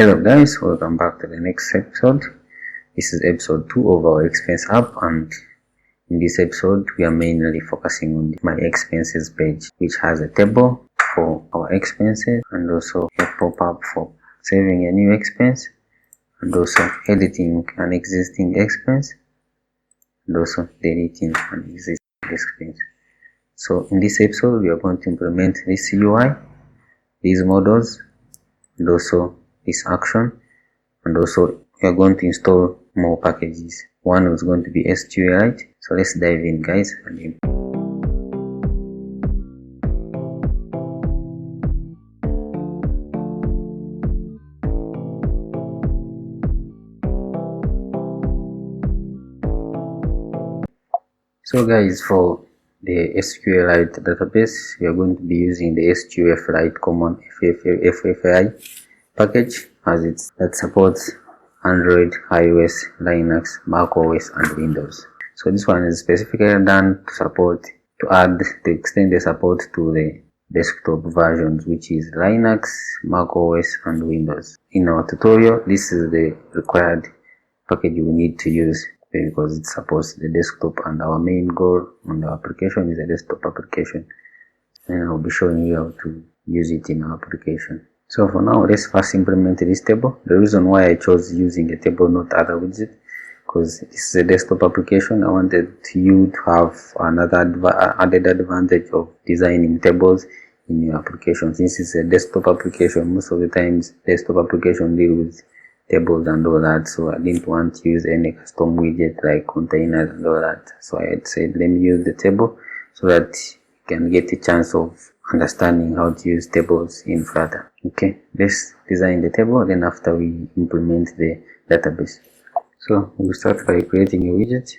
Hello guys, welcome back to the next episode. This is episode 2 of our expense app, and in this episode we are mainly focusing on my expenses page, which has a table for our expenses and also a pop-up for saving a new expense and also editing an existing expense and also deleting an existing expense. So in this episode we are going to implement this UI, these models, and also this action, and also we are going to install more packages. One is going to be SQLite. So let's dive in, guys. So guys, for the SQLite database, we are going to be using the SQLite common FFI package, as that supports Android, iOS, Linux, macOS, and Windows. So this one is specifically done to extend the support to the desktop versions, which is Linux, macOS, and Windows. In our tutorial, this is the required package we need to use because it supports the desktop, and our main goal on the application is a desktop application, and I'll be showing you how to use it in our application. So for now, let's first implement this table. The reason why I chose using a table, not other widget, because this is a desktop application. I wanted you to have another added advantage of designing tables in your application. Since it's a desktop application, most of the times desktop application deal with tables and all that, so I didn't want to use any custom widget like containers and all that. So I had said let me use the table so that you can get a chance of understanding how to use tables in Flutter. Okay, let's design the table, then after we implement the database. So we'll start by creating a widget.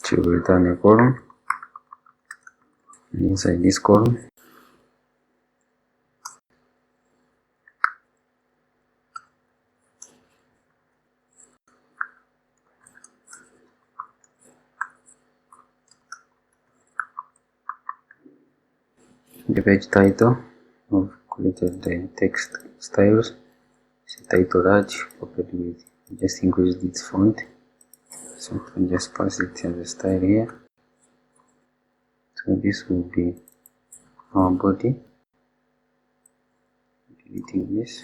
To return a column, and inside this column the page title. I've created the text styles. It's a title large, copied with, just increased its font. So I just pass it as a style here. So this will be our body. Deleting this.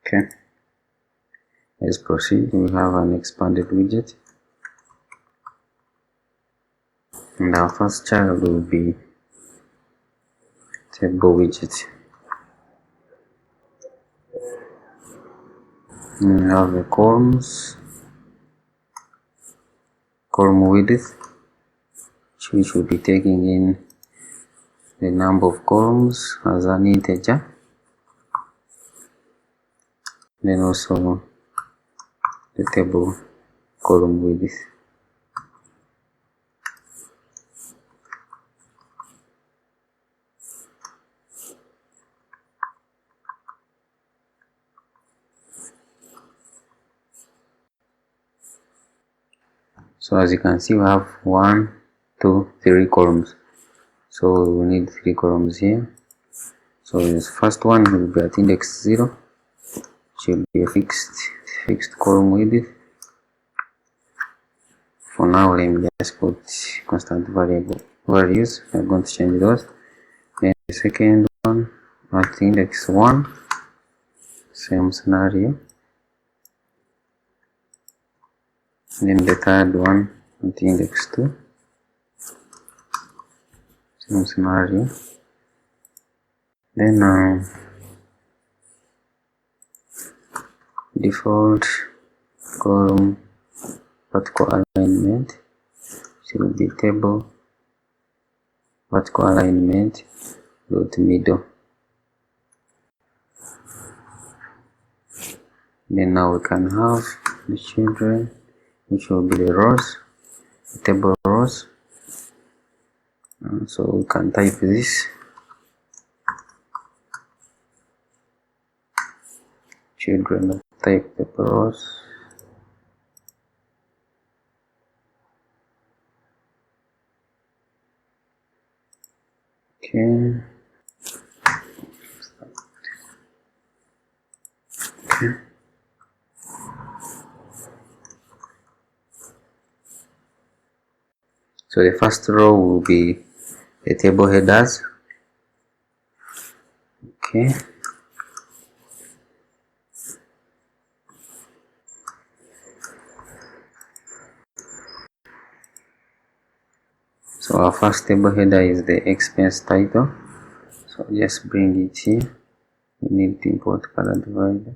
Okay. Let's proceed. We have an expanded widget, and our first child will be table widget. And we have the columns, column width, which will be taking in the number of columns as an integer. Then also the table column width. So as you can see, we have 1, 2, 3 columns. So we will need 3 columns here. So this first one will be at index 0, which will be a fixed column width. For now, let me just put constant variable values. I'm going to change those. Then the second one at index 1, same scenario. Then the third one at index 2, same scenario. Then default column vertical alignment, which will be table vertical alignment dot middle. Then now we can have the children, which will be the rows, the table rows. So we can type this children of type table rows. Okay. So the first row will be the table headers. Okay. So our first table header is the expense title. So just bring it here. We need to import color divider.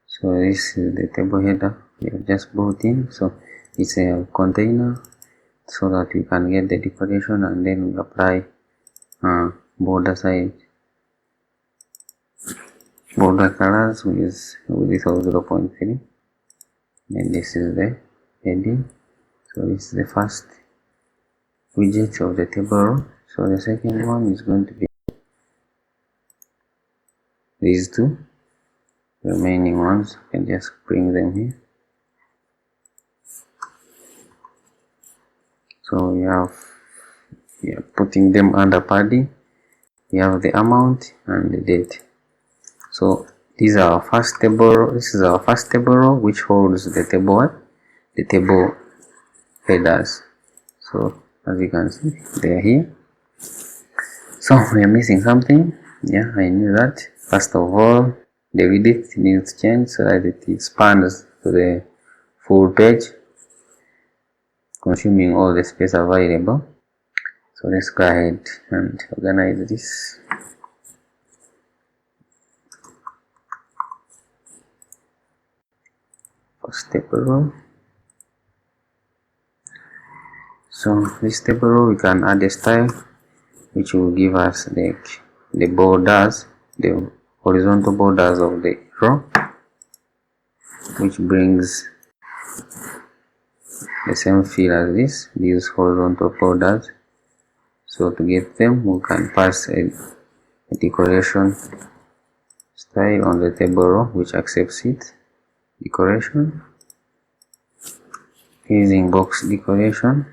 So this is the table header we have just brought in. So it's a container so that we can get the decoration, and then we apply border colors with width of 0.3. Then this is the heading. So this is the first widget of the table row. So the second one is going to be these two. The remaining ones, you can just bring them here. So we are putting them under padding. We have the amount and the date. So these are our first table row. This is our first table row, which holds the table headers. So as you can see, they are here. So we are missing something. Yeah, I knew that. First of all, the width needs to change so that it expands to the full page, consuming all the space available. So let's go ahead and organize this. First table row. So this table row, we can add a style which will give us the borders, the horizontal borders of the row, which brings the same feel as these horizontal borders. So to get them, we can pass a decoration style on the table row which accepts it. Decoration using box decoration.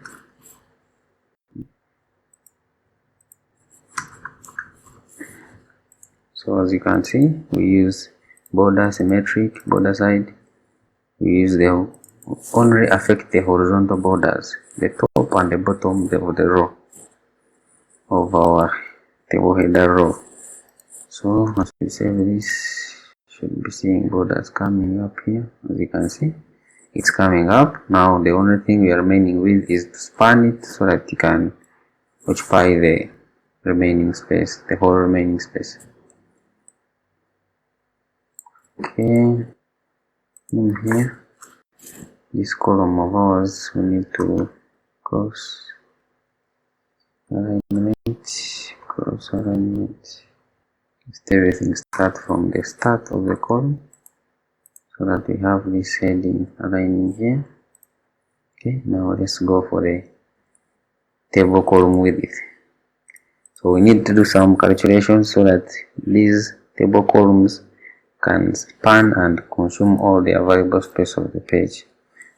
So as you can see, we use border symmetric, border side. We use the only affect the horizontal borders, the top and the bottom of the row of our table header row. So as we save this, should be seeing borders coming up here. As you can see, it's coming up. Now the only thing we are remaining with is to span it so that you can occupy the remaining space, the whole remaining space. Okay, in here, this column of ours, we need to cross alignment, Just everything start from the start of the column, so that we have this heading aligning here. Okay, now let's go for the table column width. So we need to do some calculations so that these table columns can span and consume all the available space of the page.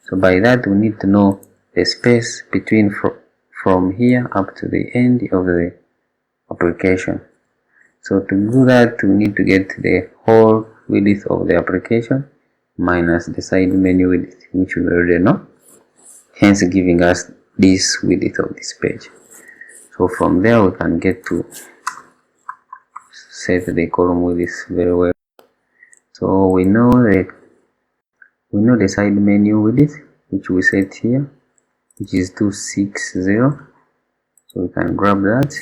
So by that, we need to know the space between from here up to the end of the application. So to do that, we need to get the whole width of the application minus the side menu width, which we already know, hence giving us this width of this page. So from there, we can get to set the column width very well. So we know the side menu width, which we set here, which is 260. So we can grab that,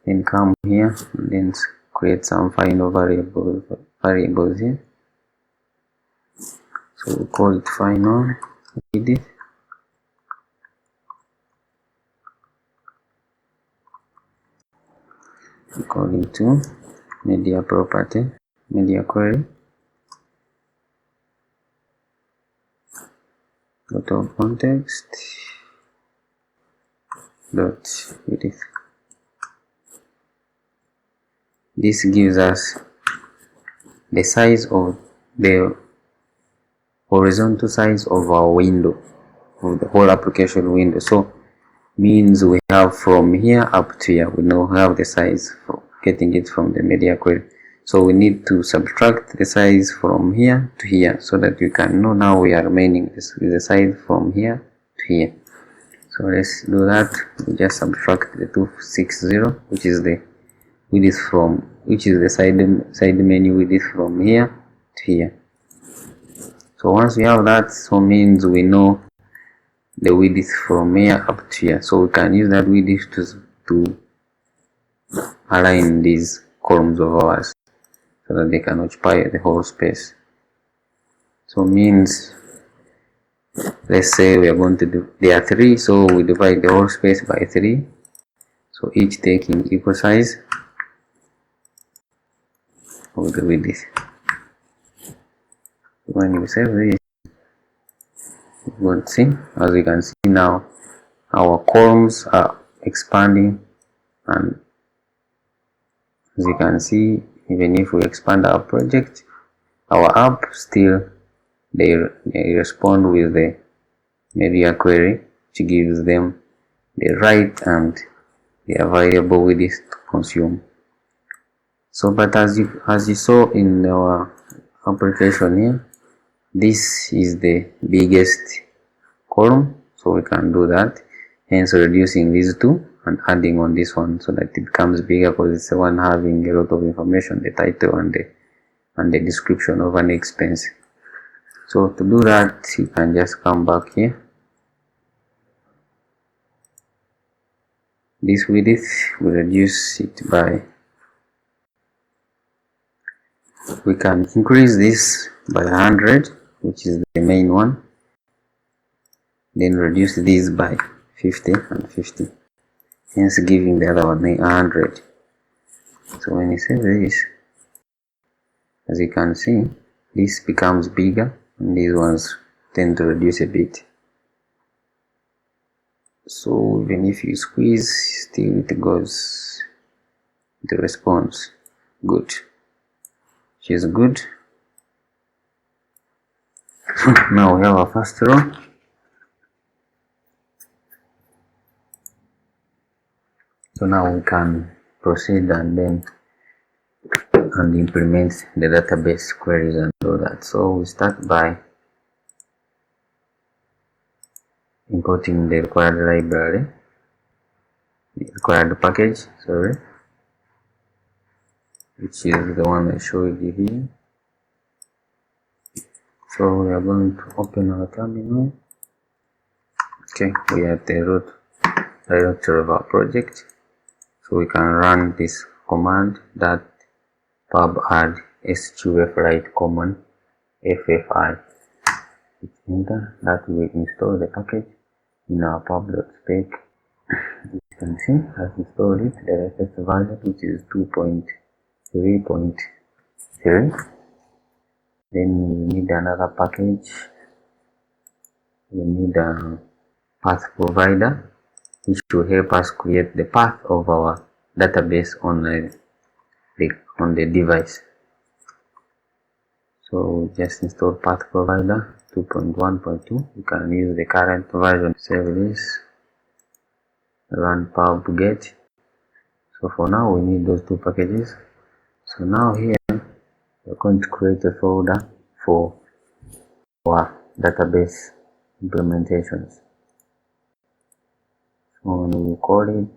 then come here and then create some final variables here. So we call it final width. According to media property, media query, dot context dot width. This gives us the size of the horizontal size of our window, of the whole application window. So means we have from here up to here, we know we have the size for getting it from the media query. So we need to subtract the size from here to here so that we can know now we are remaining with the size from here to here. So let's do that. We just subtract the 260, which is the width from, which is the side menu width from here to here. So once we have that, so means we know the width from here up to here. So we can use that width to align these columns of ours so that they can occupy the whole space. So means, let's say we are going to do, there are 3, so we divide the whole space by 3. So each taking equal size of the width. When you save this, you will see, as you can see now, our columns are expanding, and as you can see, even if we expand our project, our app still they respond with the media query, which gives them the right and the available width to consume. So, but as you saw in our application here, this is the biggest column, so we can do that, hence reducing these two and adding on this one so that it becomes bigger, because it's the one having a lot of information, the title and the description of an expense. So to do that, you can just come back here. This width, we reduce it by, we can increase this by 100, which is the main one, then reduce this by 50 and 50, hence giving the other one 100. So when you save this, as you can see, this becomes bigger and these ones tend to reduce a bit. So even if you squeeze, still it goes, the response good, which is good. Now we have our first row. So now we can proceed and then implement the database queries and all that. So we start by importing the required library, the required package, which is the one I showed you here. So we are going to open our terminal. Okay, we are at the root directory of our project, so we can run this command, that pub add SQLite common FFI. Hit enter. That will install the package in our pub.spec. As you can see, has installed it, the latest version, which is 2.3.3. Then we need another package. We need a path provider, which will help us create the path of our database on the device. So just install path provider 2.1.2. You can use the current version. Save this, run pub-get. So for now we need those two packages. So now here we're going to create a folder for our database implementations. So we will call it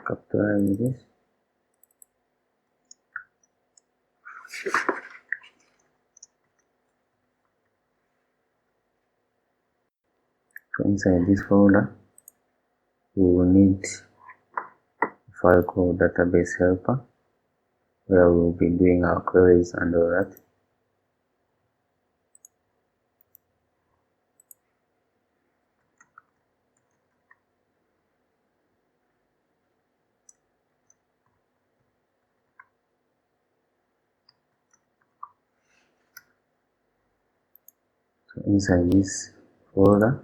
capitalize this. So inside this folder we will need a file called database helper, where we will be doing our queries and all that. So inside this folder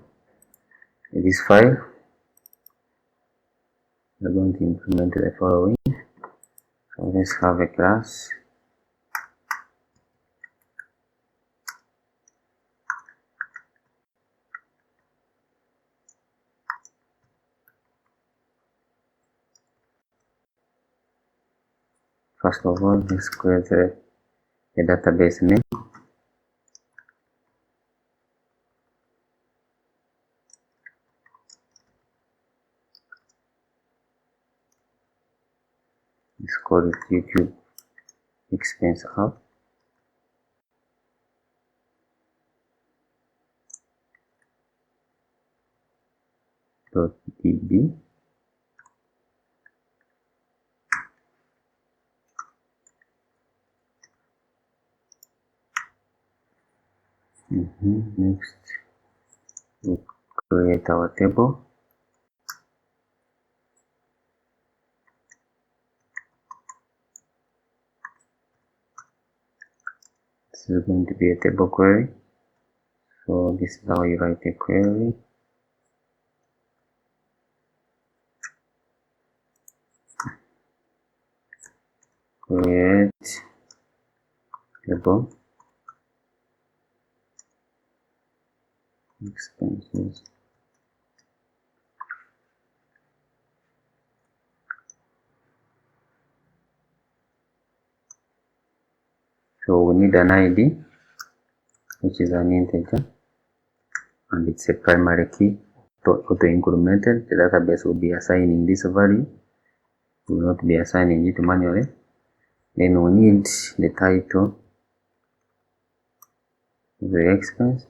this file, we're going to implement the following. So let's have a class first of all. Let's create a database name. Let's call it YouTube Expense App. .db. Next, we create our table. This is going to be a table query. So this is how you write a query. Create table expenses. So we need an ID, which is an integer, and it's a primary key auto-incremented. The database will be assigning this value. We will not be assigning it manually. Then we need the title of the expense,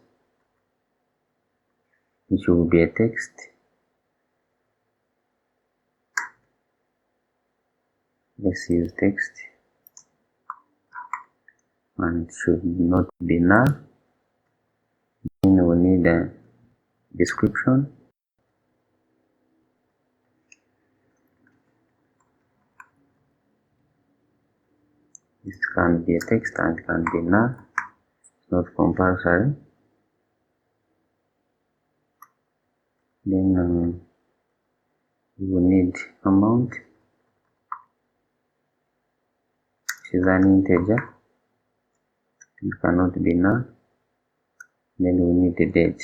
which will be a text. Let's use text, and it should not be null. Then we need a description. This can be a text and can be null. It's not compulsory. Then we will need amount, which is an integer. It cannot be null. Then we need the date,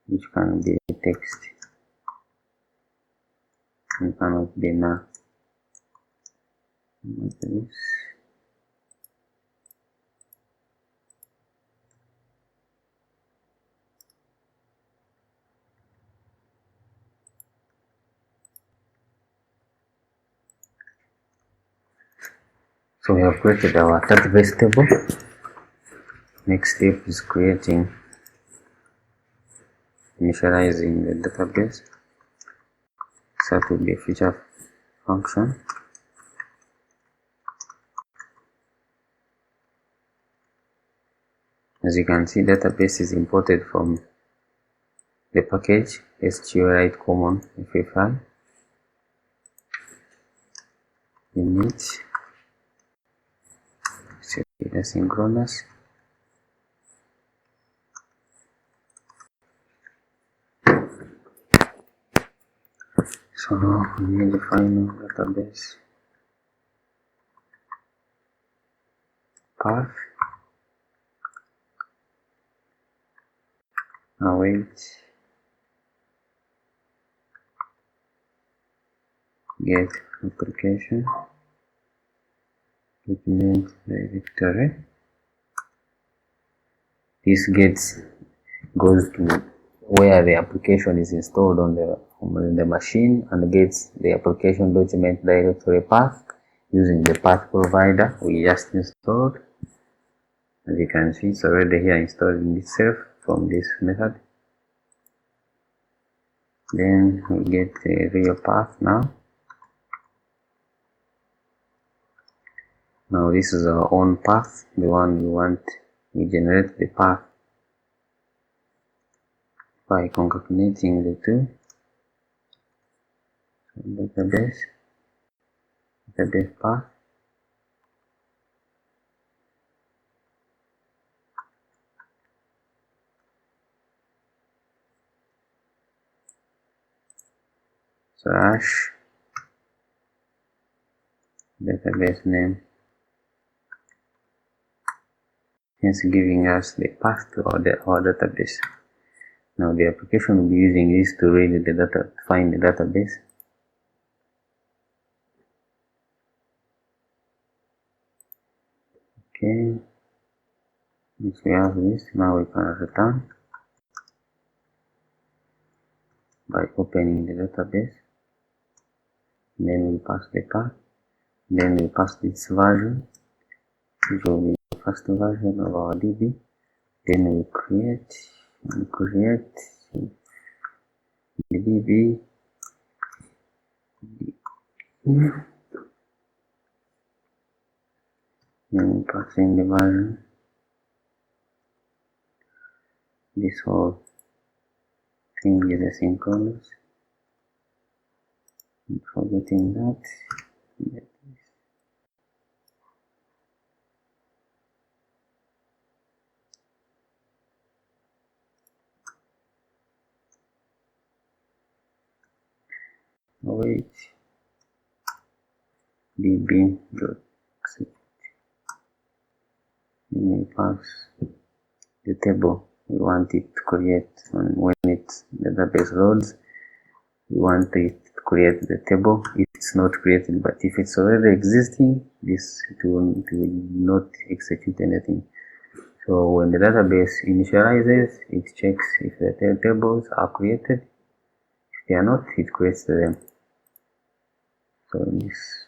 which can be a text and cannot be null. So we have created our database table. Next step is initializing the database. So that will be a feature function. As you can see, database is imported from the package SQLite common FFI. Init set it asynchronous. So now we need the final database path. Await get application document directory. This goes to where the application is installed on the machine, and gets the application document directory path using the path provider we just installed. As you can see, it's already here installing itself from this method. Then we get the real path now. Now this is our own path, the one we want. We generate the path by concatenating the two. So database path, slash database name, hence giving us the path to our database. Now the application will be using this to read the data, find the database. Okay, once we have this, now we can return by opening the database. Then we pass the path. Then we pass this version, which will be the first version of our DB. Then we create the DB. Then we pass in the version. This whole thing is asynchronous. I'm forgetting that. Wait, db.accept. Then we pass the table we want it to create, and when the database loads, we want it to create the table. It's not created, but if it's already existing, it will not execute anything. So when the database initializes, it checks if the tables are created. If they are not, it creates them. So this.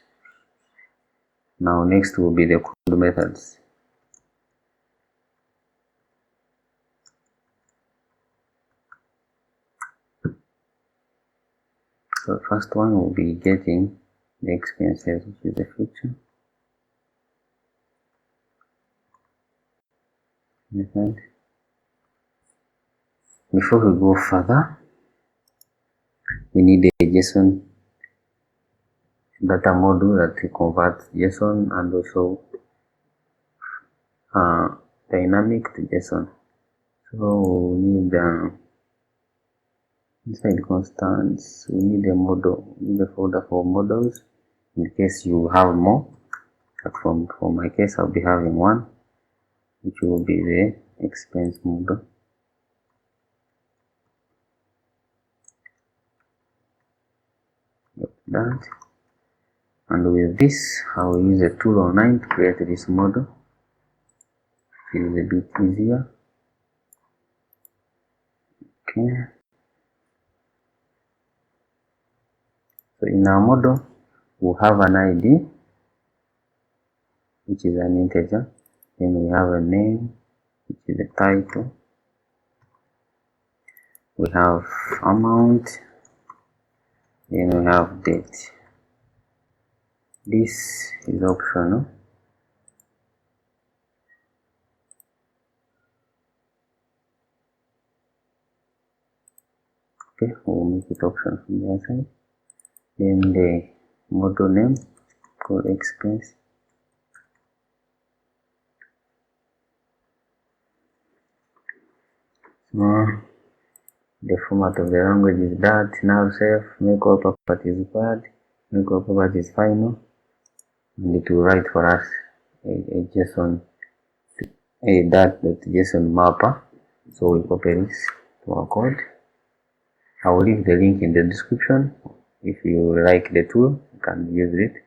Now next will be the CRUD methods. So first one will be getting the expenses, which is the feature method. Before we go further, we need a JSON data module that converts JSON and also dynamic to JSON. So we need inside constants, we need a model, we need a folder for models in case you have more. But for my case, I'll be having one, which will be the expense model. That, and with this I will use a tool online to create this model. It is a bit easier. Okay, so in our model we'll have an ID, which is an integer. Then we have a name, which is a title. We have amount. Then we have date. This is optional. Okay, we'll make it optional from the other side. Then the model name called expense. The format of the language is that now safe, make all properties required, make all properties final, and it will write for us a JSON, that.json mapper. So we copy this to our code. I will leave the link in the description. If you like the tool, you can use it.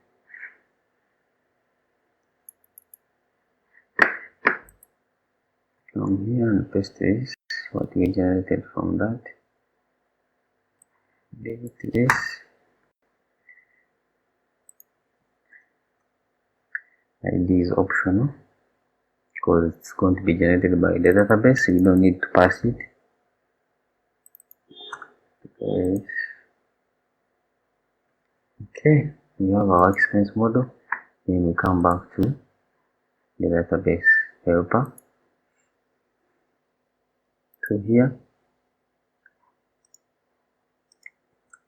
Come here and paste this, what we generated from that. Delete this. ID is optional because it's going to be generated by the database. You don't need to pass it. Okay, we have our expense model. Then we come back to the database helper. So here,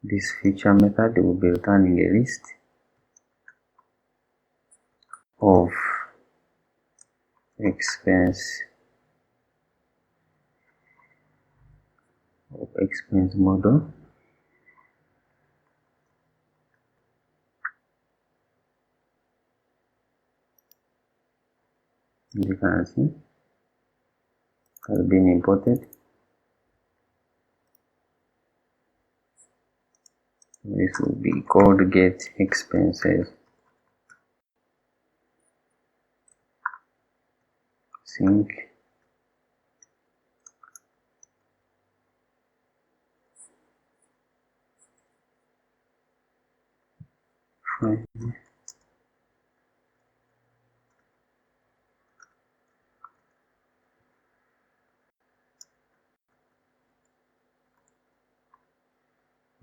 this feature method will be returning a list of expense model. As you can see, has been imported. This will be called get expenses sync. Fine.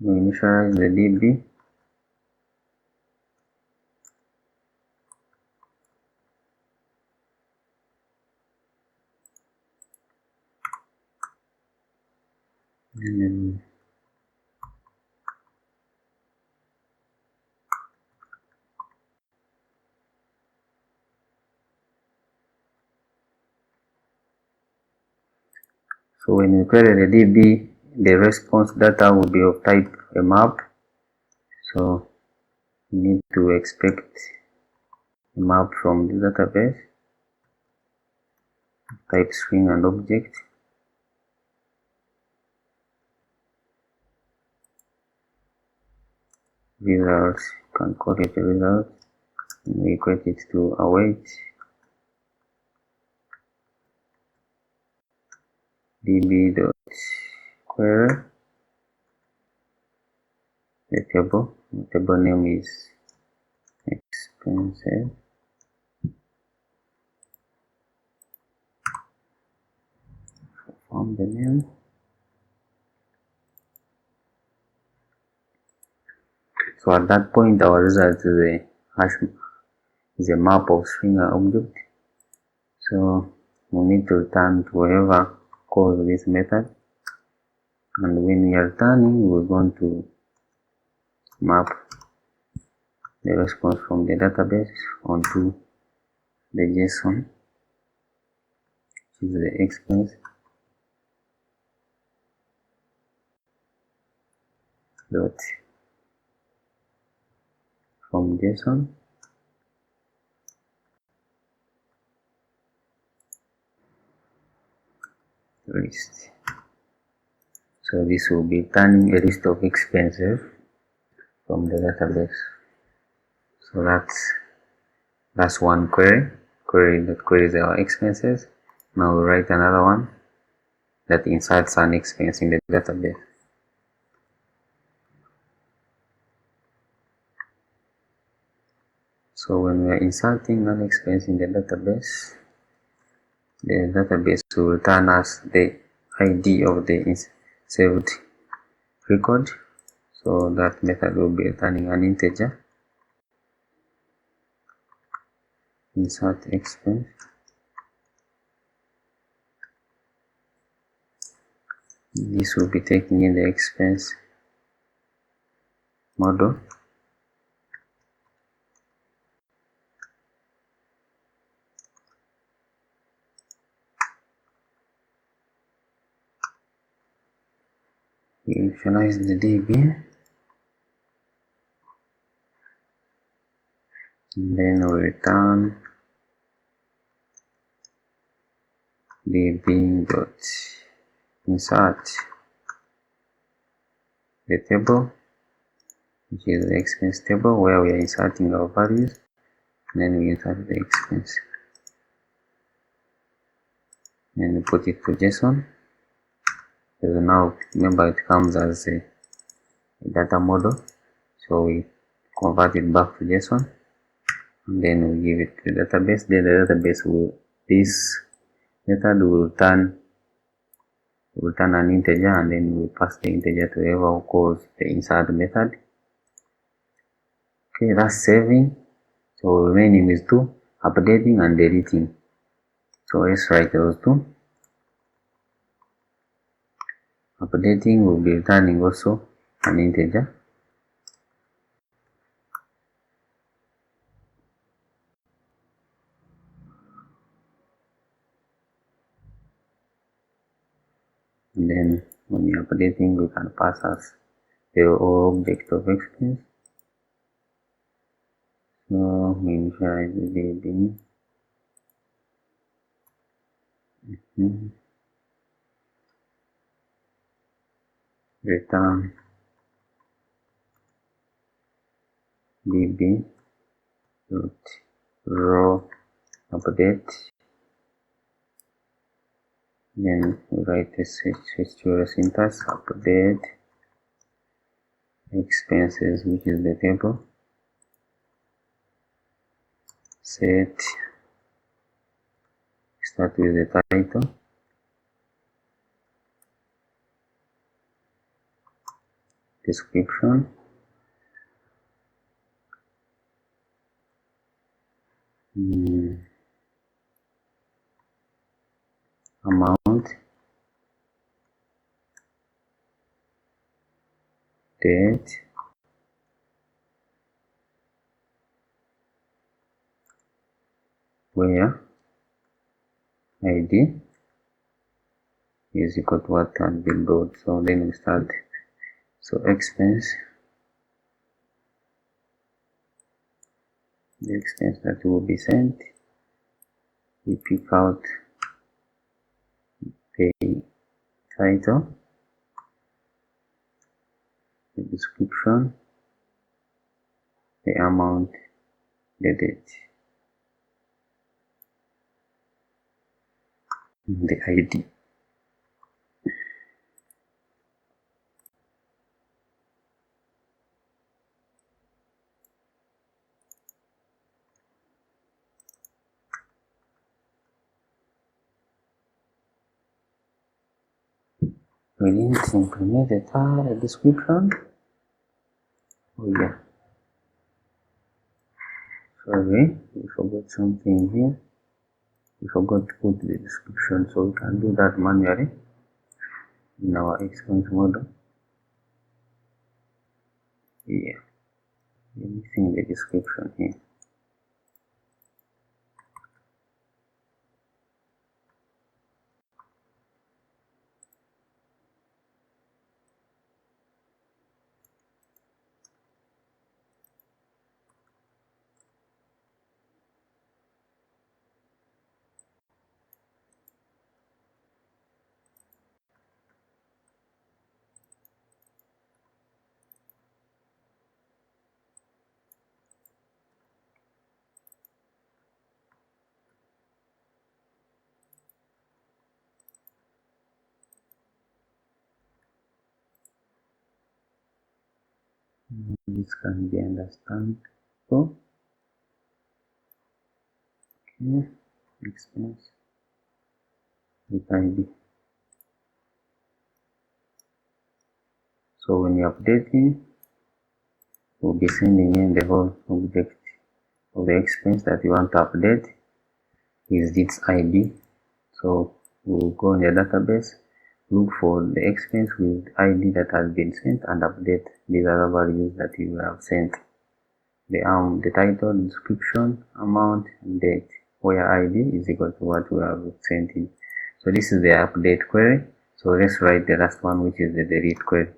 We initialize the DB. And then so when you query the DB, the response data will be of type a map. So you need to expect a map from the database, type string and object. Results, you can call it a result. And we equate it to await db.query the table. The table name is expenses. From the name. So at that point, our result is a map of string and object. So we need to return to whoever calls this method. And when we are returning, we're going to map the response from the database onto the JSON, which is the expense dot from JSON list. So this will be turning a list of expenses from the database. So that's one query that queries our expenses. Now we write another one that inserts an expense in the database. So when we are inserting an expense in the database will return us the ID of the saved record. So that method will be returning an integer. Insert expense. This will be taking in the expense model. We initialize the DB. And then we return db.insert the table, which is the expense table where we are inserting our values. And then we insert the expense and we put it to JSON. So now remember it comes as a data model, so we convert it back to JSON and then we give it to the database. Then the database this method will return an integer, and then we pass the integer to whoever who calls the insert method. Okay, that's saving. So remaining is two, updating and deleting. So let's write those two. Updating will be returning also an integer. And then when you're updating, we can pass as the object of expense. So we initialize the DB. return bb row update, then we write a switch to a syntax update expenses, which is the table, set, start with the title, description, amount, date, where id is equal to what had been brought. So then we start. So expense, the expense that will be sent, we pick out the title, the description, the amount, the date, the ID. We didn't implement the description. Oh yeah, sorry, we forgot something here. We forgot to put the description, so we can do that manually in our expense model. Yeah, we're missing the description here. This can be understandable. Okay, expense with ID. So when you're updating, we'll be sending in the whole object of the expense that you want to update is this ID. So we'll go in the database, look for the expense with ID that has been sent, and update these other values that you have sent. The title, description, amount, and date, where ID is equal to what we have sent in. So this is the update query. So let's write the last one, which is the delete query.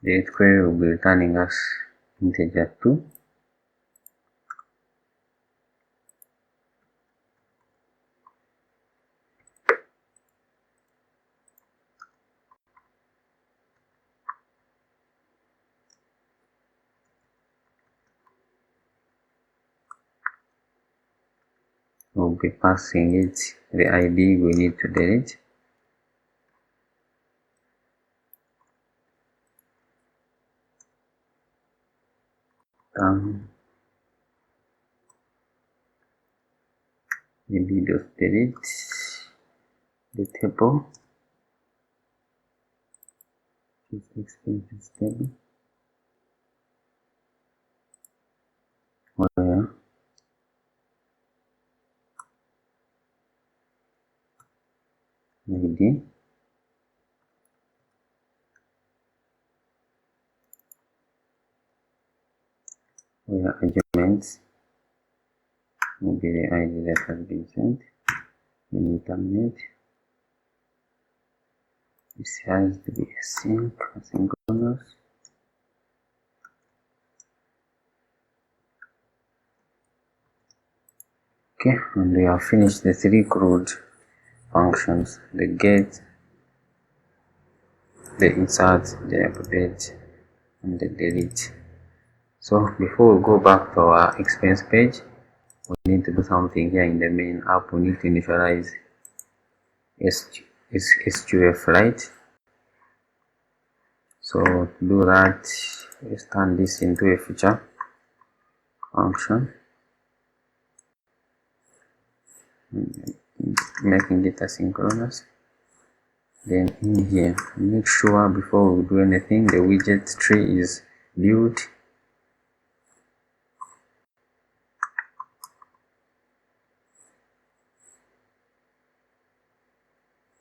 Delete query will be returning us integer 2. We'll be passing it the ID we need to delete. Maybe just delete the table, this expenses table, where ID where arguments will be the ID that has been sent. When we terminate, this has to be asynchronous. Okay, and we have finished the three CRUD functions: the get, the insert, the update, and the delete. So before we go back to our expense page, we need to do something here in the main app. We need to initialize SQLite. So to do that, let's turn this into a feature function, making it asynchronous. Then in here, make sure before we do anything, the widget tree is built.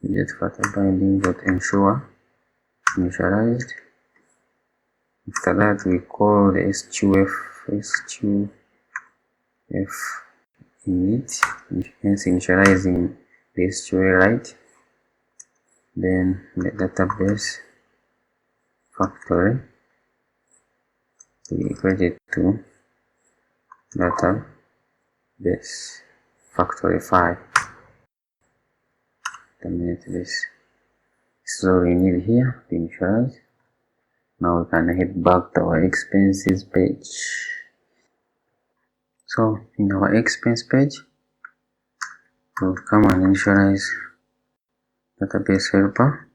Widget flutter binding dot ensure initialized. After that, we call the SQF init, hence initializing the SQLite. Then the database factory, we equate it to database factory 5. Terminate this. This is all we need here to initialize. Now we can head back to our expenses page. So in our expense page, we'll come and initialize database helper.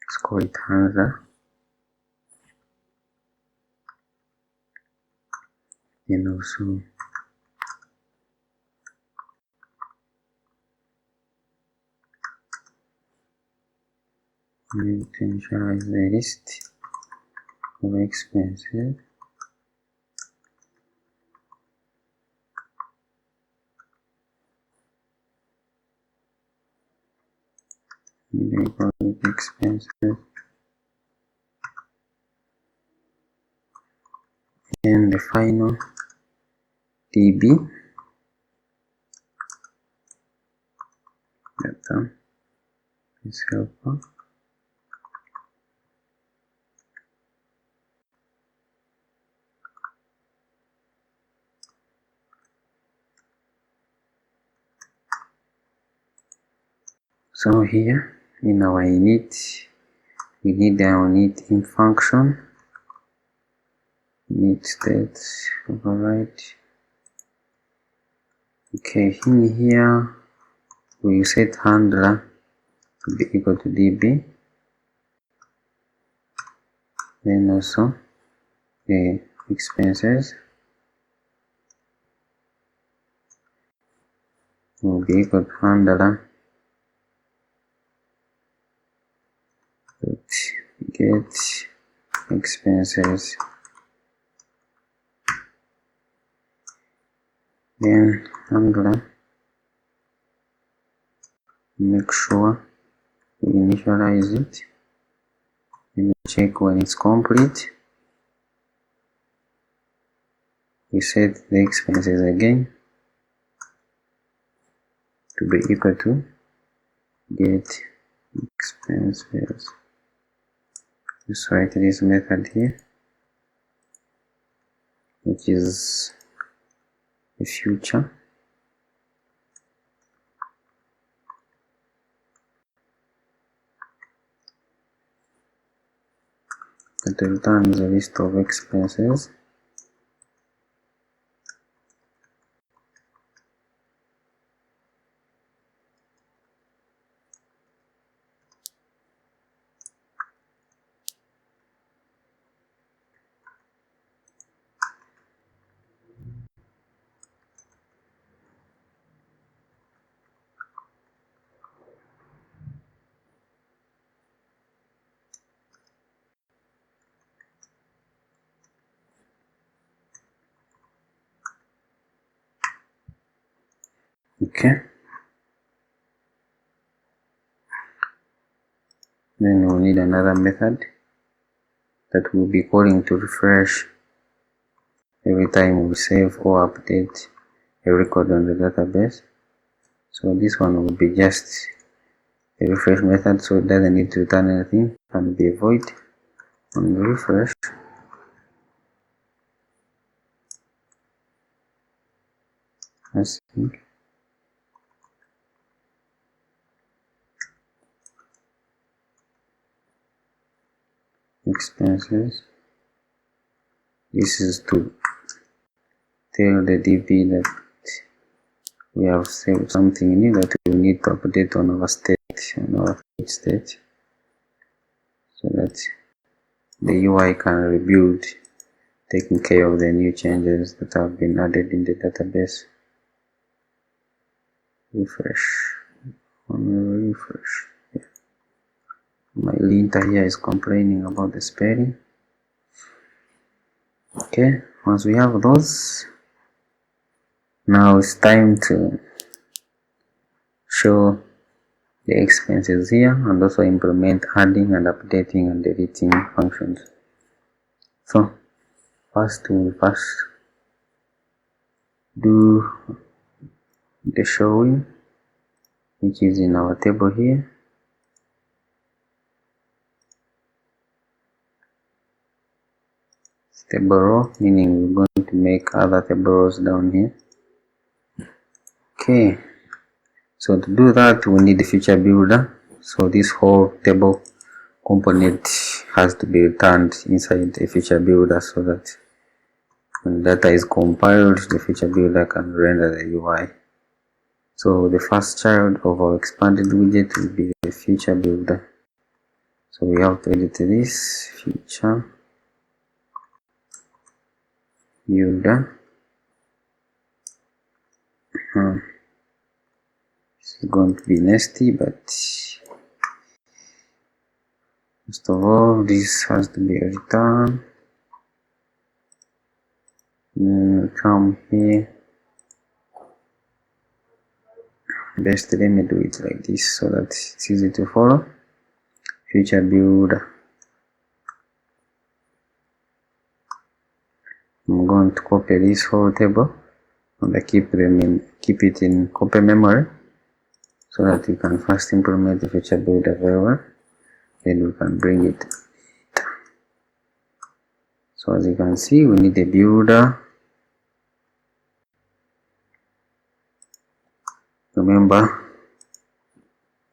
Let's call it handler. And also we need to initialize the list of expenses. We call it expenses. And the final DB data is helper. So here in our init, we need our init function, init state override. Okay, in here we set handler to be equal to DB, then also the expenses will be equal to handler get expenses, then handler make sure we initialize it and check when it's complete. We set the expenses again to be equal to get expenses. Just write this method here, which is a future. That returns a list of expenses. Okay. Then we'll need another method that we'll be calling to refresh every time we save or update a record on the database. So this one will be just the refresh method, so it doesn't need to return anything. Can be a void on the refresh. Let's see. Expenses. This is to tell the DB that we have saved something new that we need to update on our state, on our state, so that the UI can rebuild, taking care of the new changes that have been added in the database. Refresh. Refresh. Yeah. My linter here is complaining about the spelling. Okay, once we have those, now it's time to show the expenses here and also implement adding and updating and deleting functions. So first we'll do the showing, which is in our table here. Table row, meaning we're going to make other table rows down here. Okay, so to do that we need the feature builder. So this whole table component has to be returned inside the feature builder, so that when data is compiled, the feature builder can render the UI. So the first child of our expanded widget will be the feature builder. So we have to edit this feature builder. This is going to be nasty, but first of all, this has to be a return. Come here. Best let me do it like this so that it's easy to follow. Feature builder. I'm going to copy this whole table and I keep it in copy memory, so that we can first implement the feature builder very well, then we can bring it. So as you can see, we need a builder. Remember,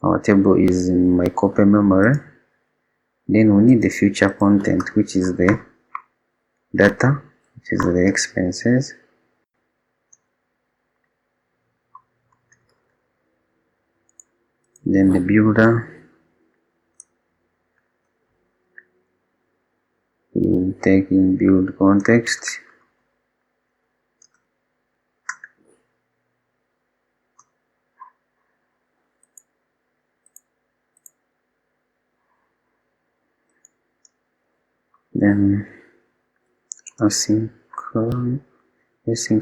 our table is in my copy memory. Then we need the future content, which is the data, which is the expenses. Then the builder will take in build context. Then async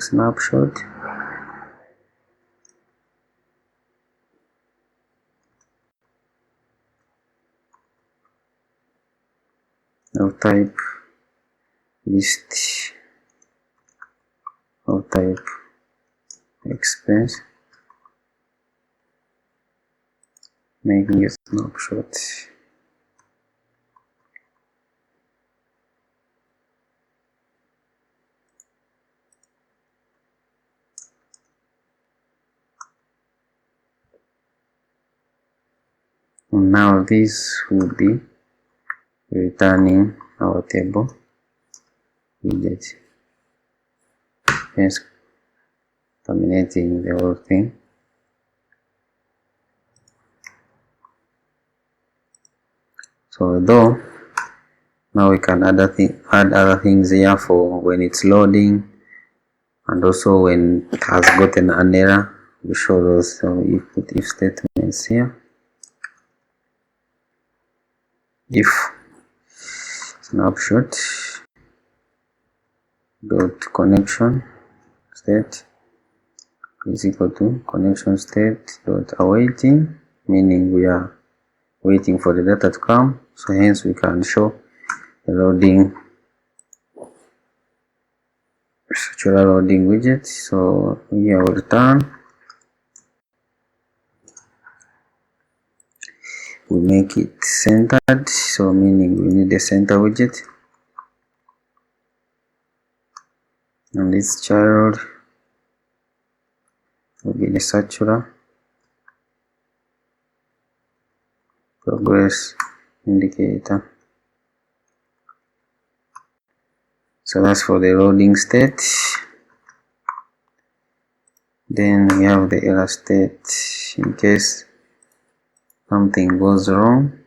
snapshot. Of type list, of type expense, making a snapshot. And now this will be returning our table widget, hence terminating the whole thing. So though now we can add other things here for when it's loading, and also when it has gotten an error, we show those. So we put if statements here. If snapshot dot connection state is equal to connection state dot awaiting, meaning we are waiting for the data to come. So hence we can show the loading, structural loading widget. So here we return we make it centered, so meaning we need a center widget, and this child will be the circular progress indicator. So that's for the loading state. Then we have the error state in case something goes wrong.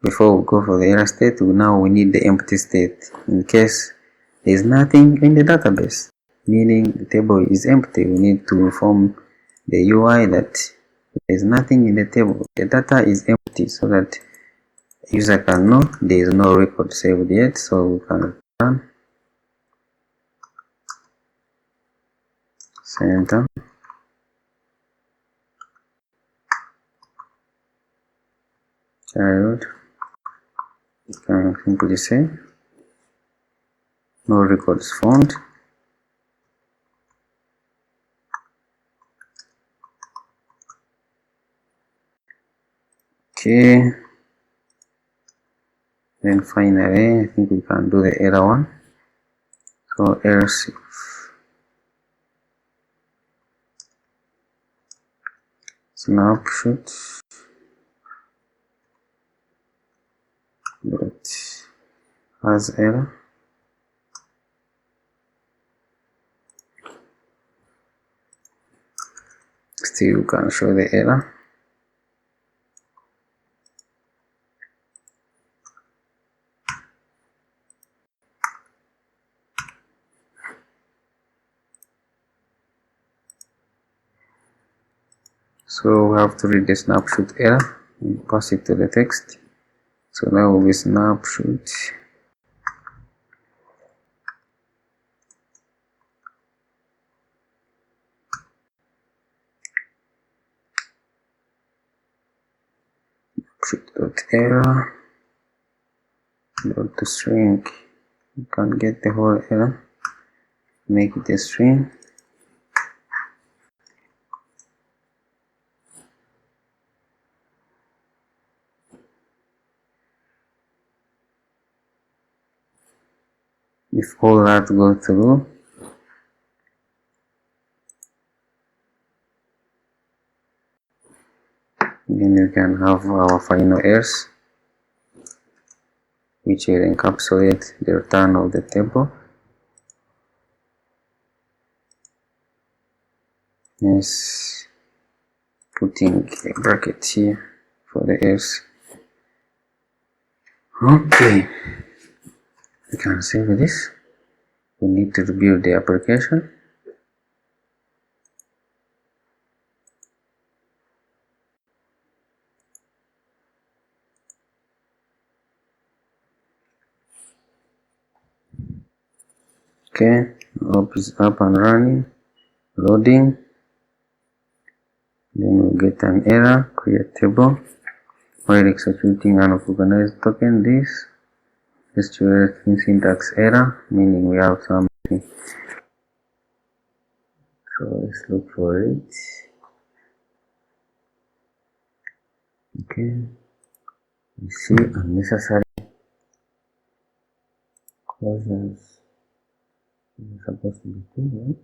Before we go for the error state, now we need the empty state in case there is nothing in the database, meaning the table is empty. We need to inform the UI that there is nothing in the table, the data is empty, so that user can know there is no record saved yet. So we can run center child. You can simply say no records found. Okay, then finally I think we can do the error one. So else if snapshot that has error, still you can show the error. So we have to read the snapshot error and pass it to the text. So that will be snapshot error dot to string. You can get the whole error, make it a string. If all that goes through, then you can have our final else, which will encapsulate the return of the table. Yes, putting a bracket here for the else. Okay, we can save this. We need to rebuild the application. Okay, app is up and running, loading. Then we get an error, create table. While executing an organized token, this SQLite syntax error, meaning we have something. So let's look for it. Okay, we see unnecessary clauses is supposed to be two.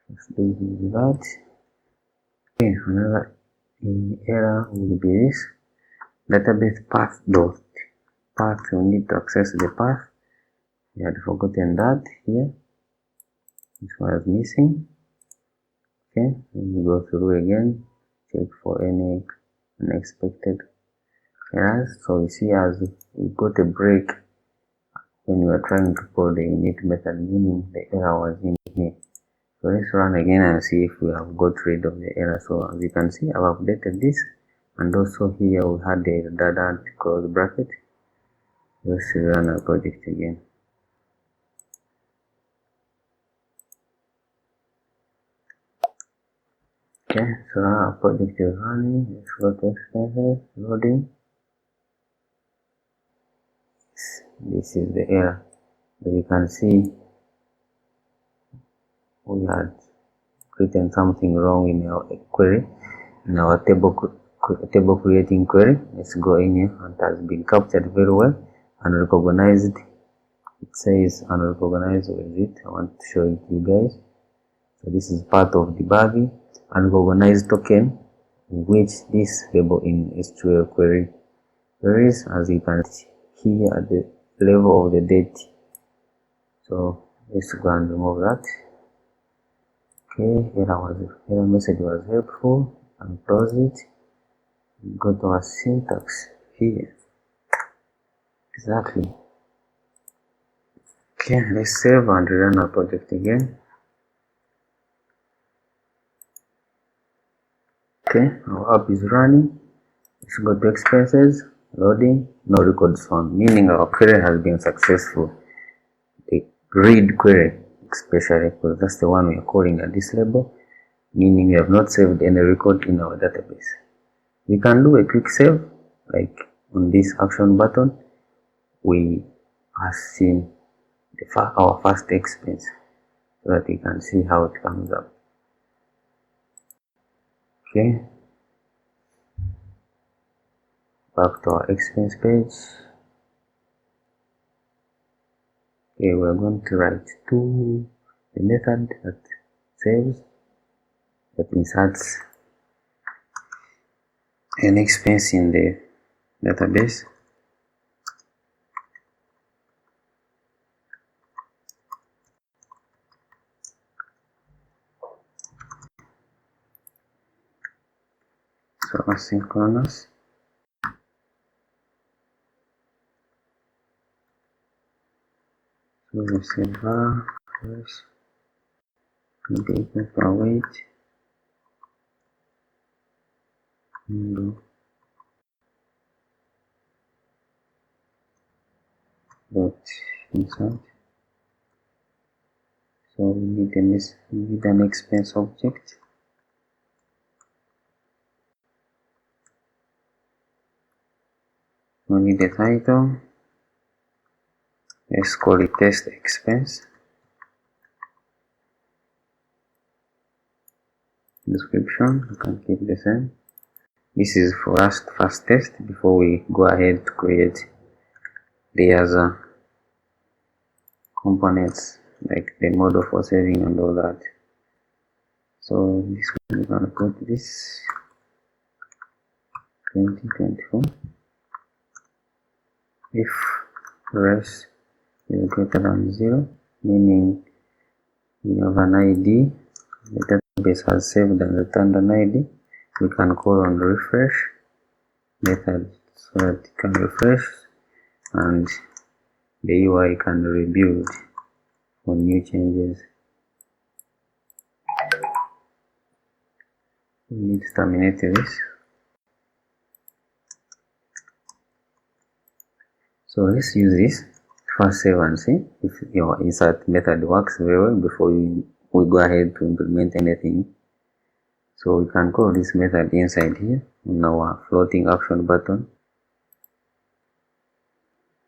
Let's do that. Okay, another error will be this database path dot path. We need to access the path. We had forgotten that here. This was missing. Okay, we go through again, check for any unexpected errors. So we see as we got a break when we are trying to call the init method, meaning the error was in here. So let's run again and see if we have got rid of the error. So as you can see, I've updated this, and also here we had the redundant close bracket. Let's run our project again. Okay, so our project is running. Flutter expenses loading. This is the error. As you can see, we had written something wrong in our query, in our table creating query. Let's go in here, and it has been captured very well and recognized. It says unrecognized. What is it? I want to show it to you guys. So this is part of debugging. Unrecognized token, which this label in SQL query queries, as you can see here at the level of the date. So let's go and remove that. Okay, error message was helpful, and close it. Go to our syntax here. Exactly. Okay, let's save and run our project again. Okay, our app is running. Let's go to expenses, loading, no records found, meaning our query has been successful. The read query, especially because that's the one we are calling at this level, meaning we have not saved any record in our database. We can do a quick save, like on this action button. We have seen our first expense, so that you can see how it comes up. Okay, back to our expense page. Okay, we're going to write to the method that saves, that inserts an expense in the database. So asynchronous. So we say var first, and equal to await, dot insert. So we need an expense object. We need a title. Let's call it test expense. Description, you can keep the same. This is for us to first test before we go ahead to create the other components, like the model for saving and all that. So this one, we're gonna put this 2024 if res is greater than 0, meaning we have an ID, the database has saved and returned an ID. We can call on refresh method so that it can refresh and the UI can rebuild for new changes. We need to terminate this. So let's use this. First save and see if your insert method works very well before we go ahead to implement anything. So we can call this method inside here on our floating action button.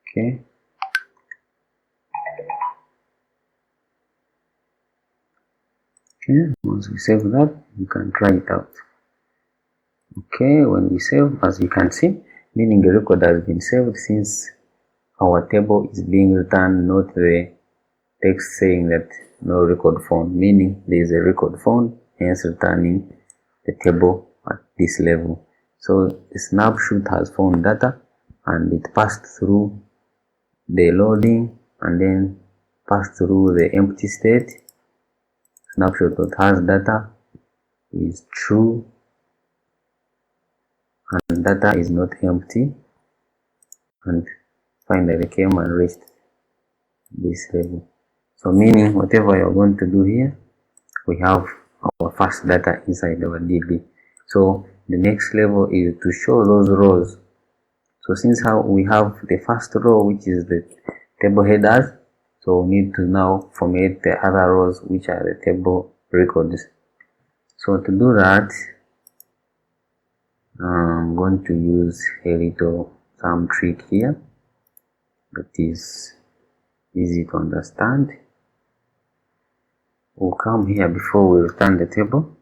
Okay. Okay, once we save that, we can try it out. Okay, when we save, as you can see, meaning the record has been saved since our table is being returned, not the text saying that no record found, meaning there is a record found, hence returning the table at this level. So the snapshot has found data and it passed through the loading and then passed through the empty state. Snapshot that has data is true and data is not empty, and finally came and reached this level. So meaning whatever you're going to do here, we have our first data inside our DB. So the next level is to show those rows. So since we have the first row, which is the table headers, so we need to now format the other rows, which are the table records. So to do that, I'm going to use some trick here that is easy to understand. we'll come here before we return the table.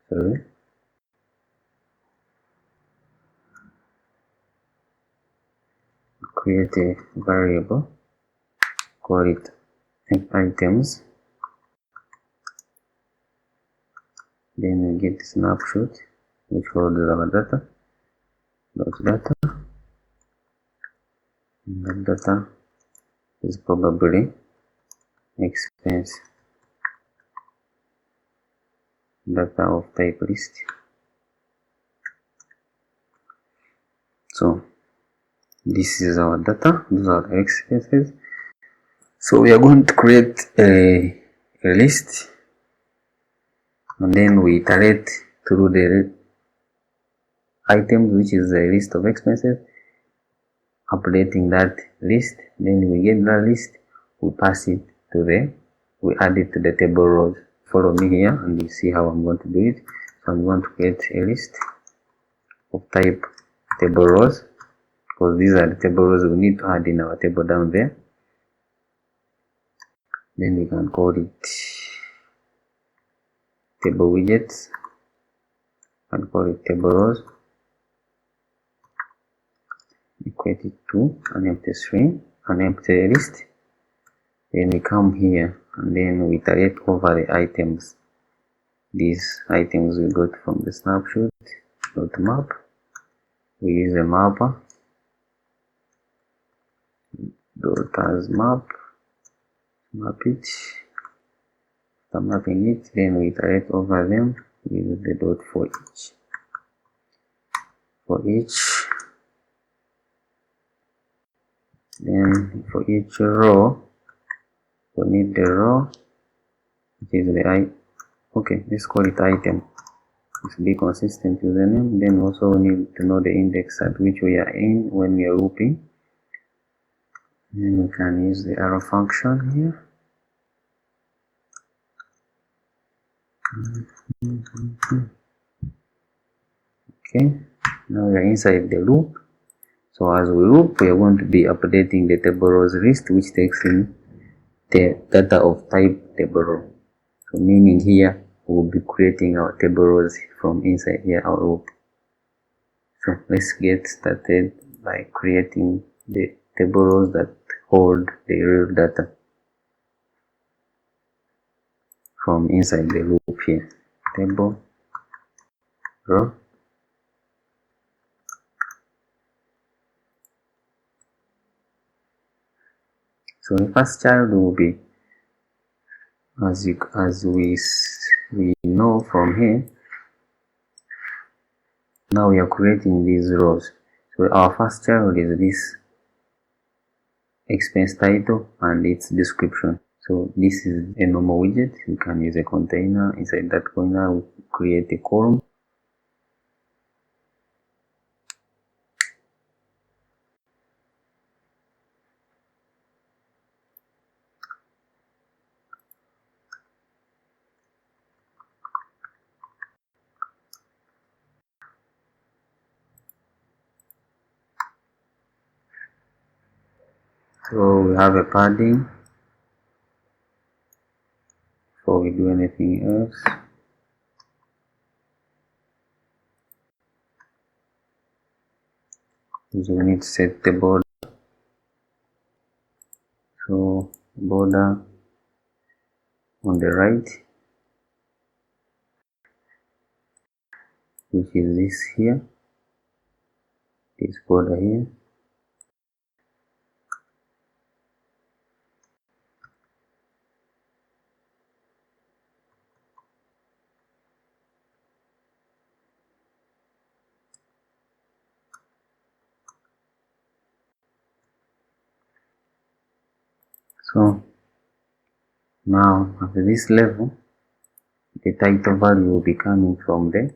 Sorry. Create a variable, call it items, then we get the snapshot which holds our data, data, and that data is probably expense data of type list. So this is our data, these are the expenses. So we are going to create a list, and then we iterate through the items, which is a list of expenses, updating that list. Then we get that list, we pass it to we add it to the table rows. Follow me here and you see how I'm going to do it. So I'm going to create a list of type table rows, because these are the table rows we need to add in our table down there. Then we can call it table widgets, and call it table rows, equate it to an empty string, an empty list. Then we come here and then we iterate over the items. These items we got from the snapshot dot map. We use a mapper dot as map it. After mapping it, then we iterate over them with the dot for each. Then for each row, we need the row, which is the okay, let's call it item. Let's be consistent with the name. Then also we need to know the index at which we are in when we are looping. Then we can use the arrow function here. Okay, now we are inside the loop. So as we loop, we are going to be updating the table rows list, which takes in the data of type table row. So meaning here we will be creating our table rows from inside here our loop. So let's get started by creating the table rows that hold the real data from inside the loop here. Table row. So the first child will be, as we know from here, now we are creating these rows. So our first child is this expense title and its description. So this is a normal widget. You can use a container. Inside that container, we create a column. So we have a padding before we do anything else. So we need to set the border. So border on the right, which is this here, this border here. So now at this level, the title value will be coming from the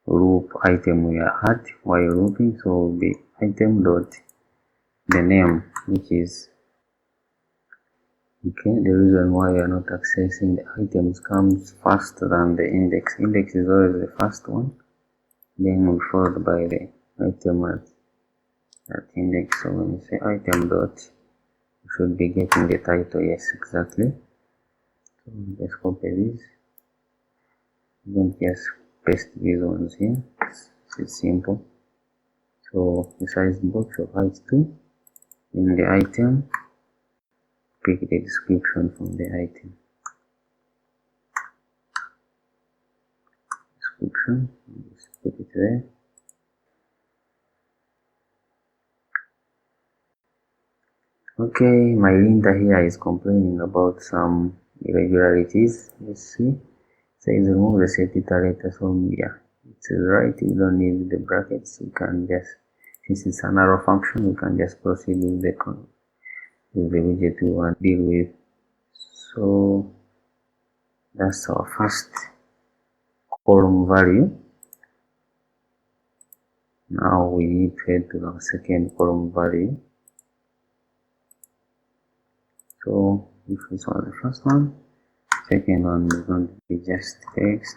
loop item we are at while looping. So will be item dot the name, which is okay. The reason why we are not accessing the items comes faster than the index. Index is always the first one, then we followed by the item at index. So when you say item dot, you should be getting the title. Yes, exactly. So So just copy this. Don't just paste these ones here. It's simple. So the size box of height 2. In the item, pick the description from the item. Description, just put it there. Okay, my linter here is complaining about some irregularities. Let's see. It says remove the set iterator. So yeah, it's right. You don't need the brackets. You can just, since it's an arrow function, you can just proceed with the widget you want to deal with. So that's our first column value. Now we need to head to our second column value. So if this was the first one, second one is going to be just text.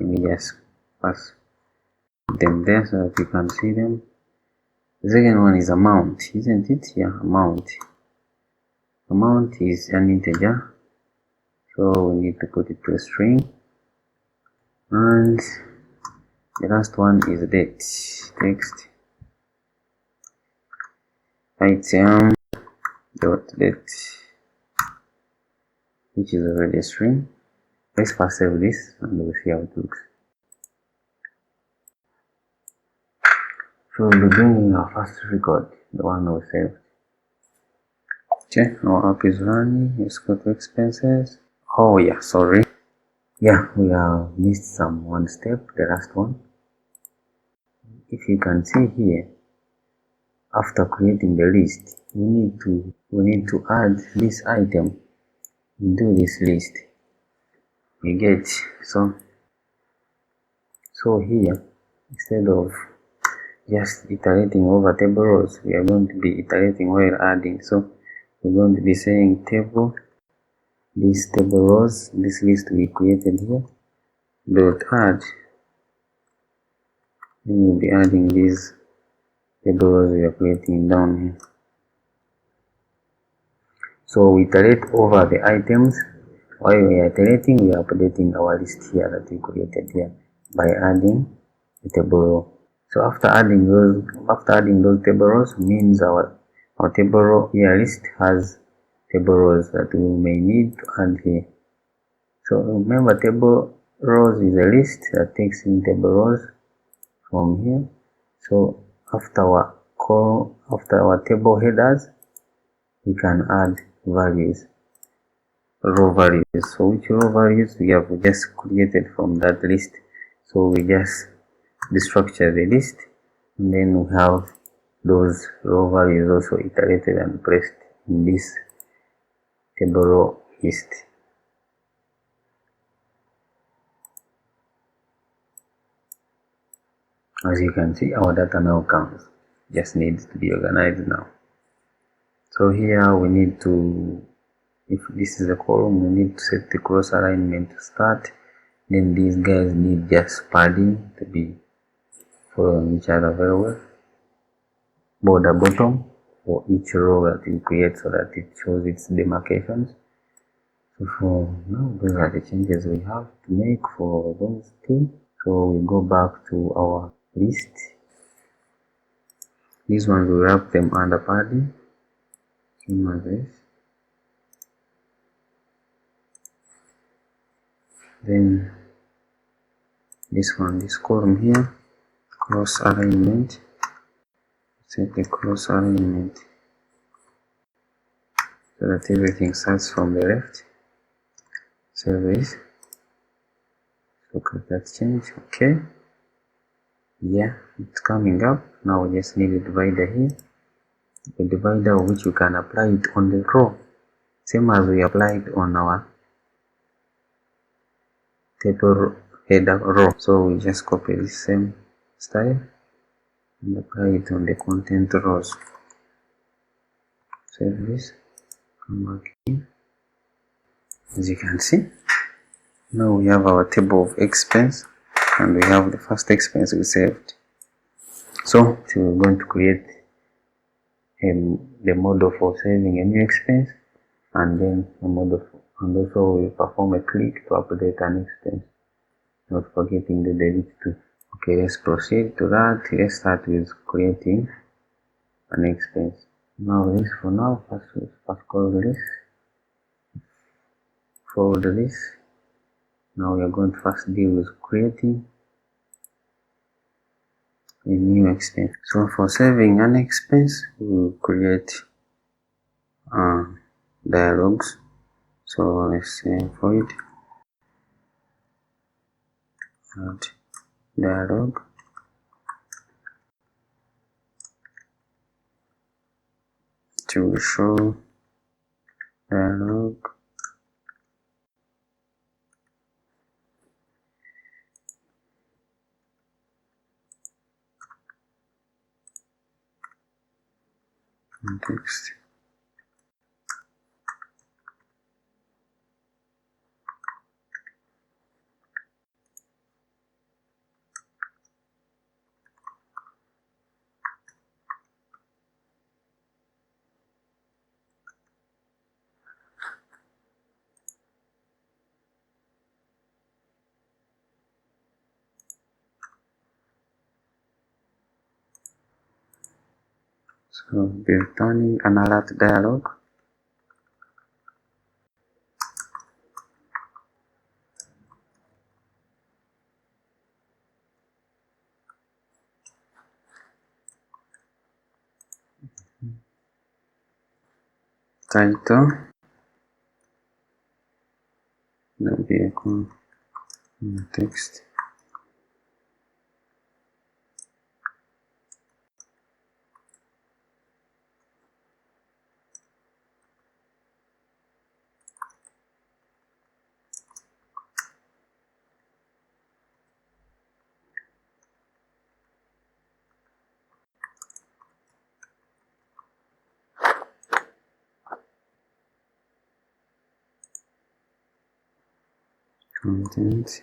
Let me just pass them there so that you can see them. The second one is amount, isn't it? Yeah, amount. Amount is an integer, so we need to put it to a string. And the last one is date, text, item dot date, which is already a string. Let's first save this and we'll see how it looks. So we'll be bringing our first record, the one we saved. Okay, our app is running. Let's go to expenses. Oh yeah, sorry. Yeah, we have missed one step, the last one. If you can see here, after creating the list, we need to add this item into this list. You get so here, instead of just iterating over table rows, we are going to be iterating while adding. So we're going to be saying table, these table rows, this list we created here, dot add. Then we'll be adding these table rows we are creating down here. So we iterate over the items. While we are iterating, we are updating our list here that we created here by adding the table row. So after adding those table rows means our table row here list has table rows that we may need to add here. So remember, table rows is a list that takes in table rows from here. So after our table headers, we can add values, row values. So which row values we have just created from that list. So we just destructure the list, and then we have those row values also iterated and placed in this table row list. As you can see, our data now comes, just needs to be organized now. So here we need to, if this is a column, we need to set the cross alignment to start. Then these guys need just padding to be following each other very well. Border bottom for each row that you create so that it shows its demarcations. So for now, those are the changes we have to make for those two. So we go back to our list. These ones we wrap them under padding. Same as this. Then this one, this column here, cross alignment. Set the cross alignment so that everything starts from the left. Save this. Look at that change. Okay. Yeah, it's coming up. Now we just need a divider here. The divider of which you can apply it on the row, same as we applied on our table header row. So we just copy the same style and apply it on the content rows. Save this, come back in. As you can see, now we have our table of expense and we have the first expense we saved. So we're going to create the model for saving a new expense and then a model and also we perform a click to update an expense, not forgetting the delete too. Okay, let's proceed to that. Let's start with creating an expense. Now this for now, first call this, forward this. Now we are going to first deal with creating a new expense. So for saving an expense, we will create dialogues. So let's say void add dialog to show dialog context. So be returning an alert dialog. Title will be a context. Content.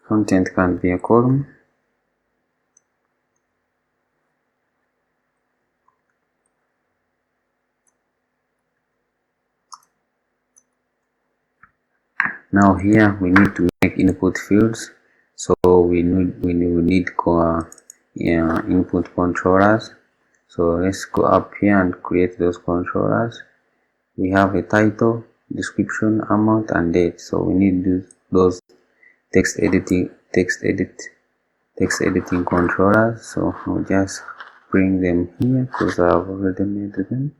Content can be a column. Now here we need to make input fields. So we need input controllers. So let's go up here and create those controllers. We have a title, description, amount, and date. So we need those text editing controllers. So I'll just bring them here because I've already made them.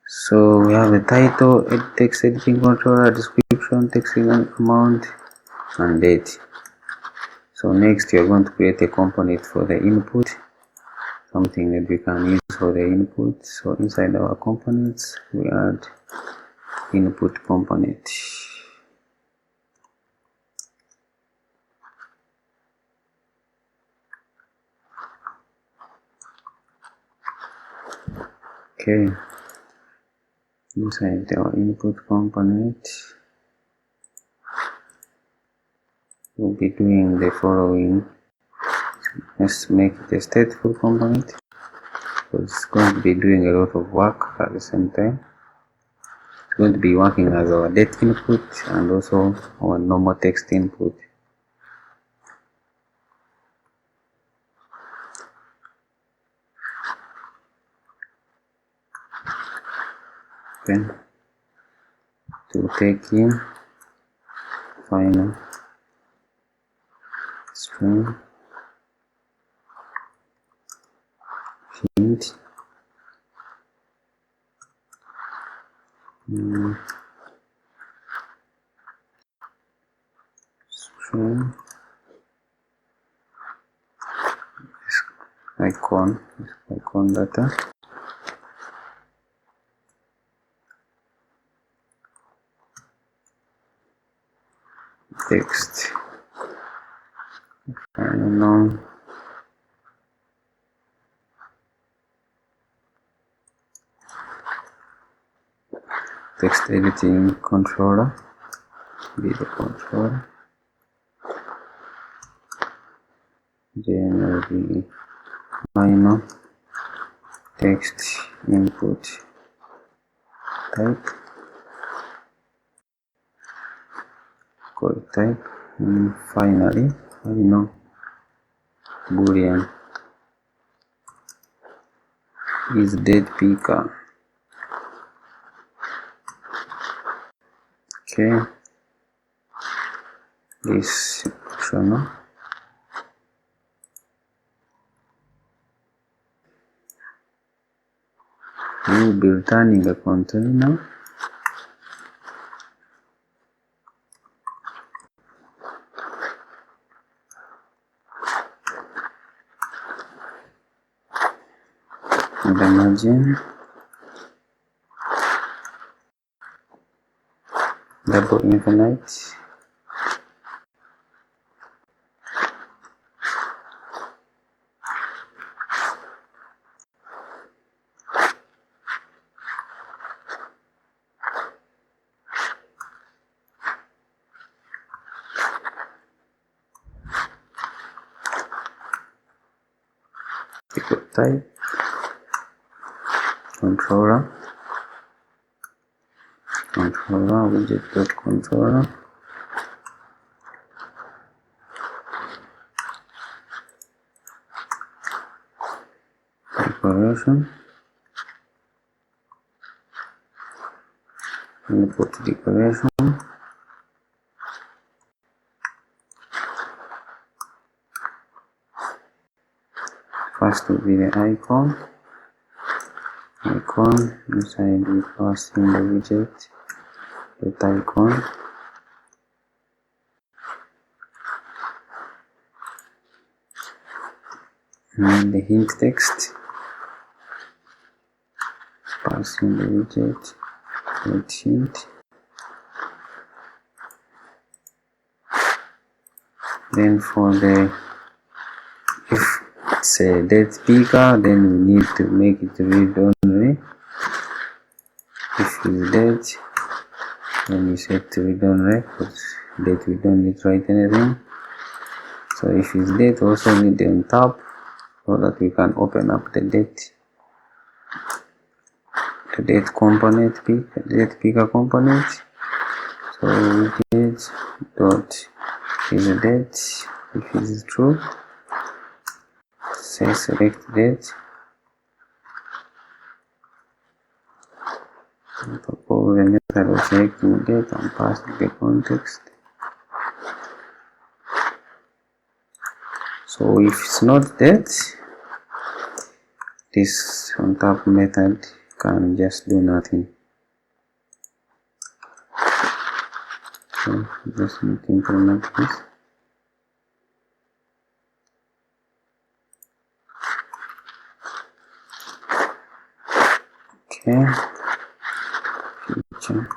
So we have a title, text editing controller, description, text amount, and date. So next we are going to create a component for the input, something that we can use for the input. So inside our components we add input component. Okay, inside our input component we'll be doing the following. Let's make it a stateful component because it's going to be doing a lot of work at the same time. It's going to be working as our date input and also our normal text input. Then to take in final string hint string icon data text unknown text editing controller be the controller generally minor text input type code type, and finally final boolean is date picker. Okay, this optional. We will be returning a container and the margin double infinite type controller widget.controller decoration input decoration first will be the icon inside we pass in the widget with icon and the hint text pass in the widget with hint. Then for the if it's a date picker, then we need to make it read only. If it's date, then we set to read only, because date we don't need to write anything. So if it's date, also need it on top so that we can open up the date component, date picker component. So widget dot is a date. If it is true, say select date. Propose the method of selecting date and pass the context. So if it's not date, this on top method can just do nothing. So just need to implement this. Okay. Feature.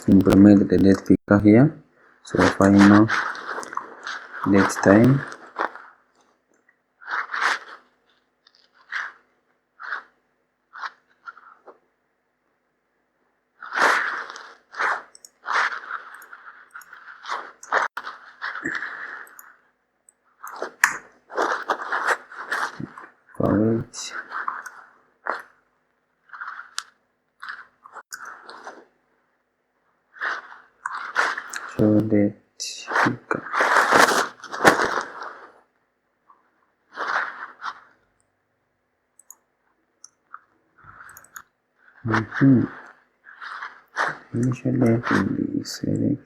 Implement the date picker here. So final date time correct. So date picker. Initial date will be select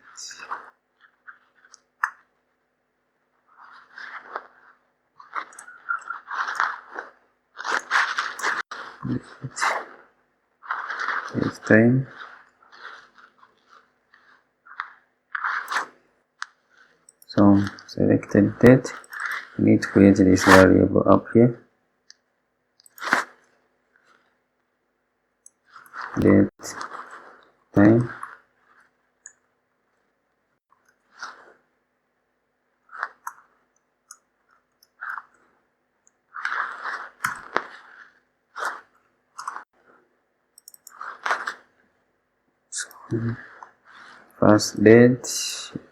date time. So So selected date, we need to create this variable up here, date time. So first date,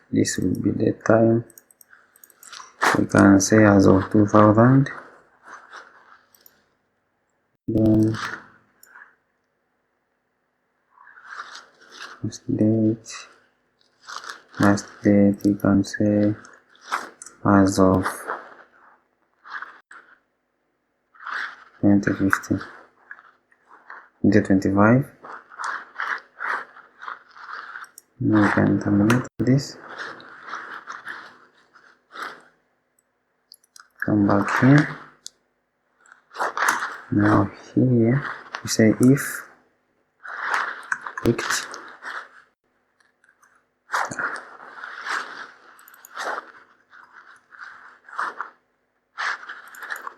this will be the time. We can say as of 2000. Then first date, last date, we can say as of 2015, 2025. Now we can terminate this. Come back here. Now here we say if picked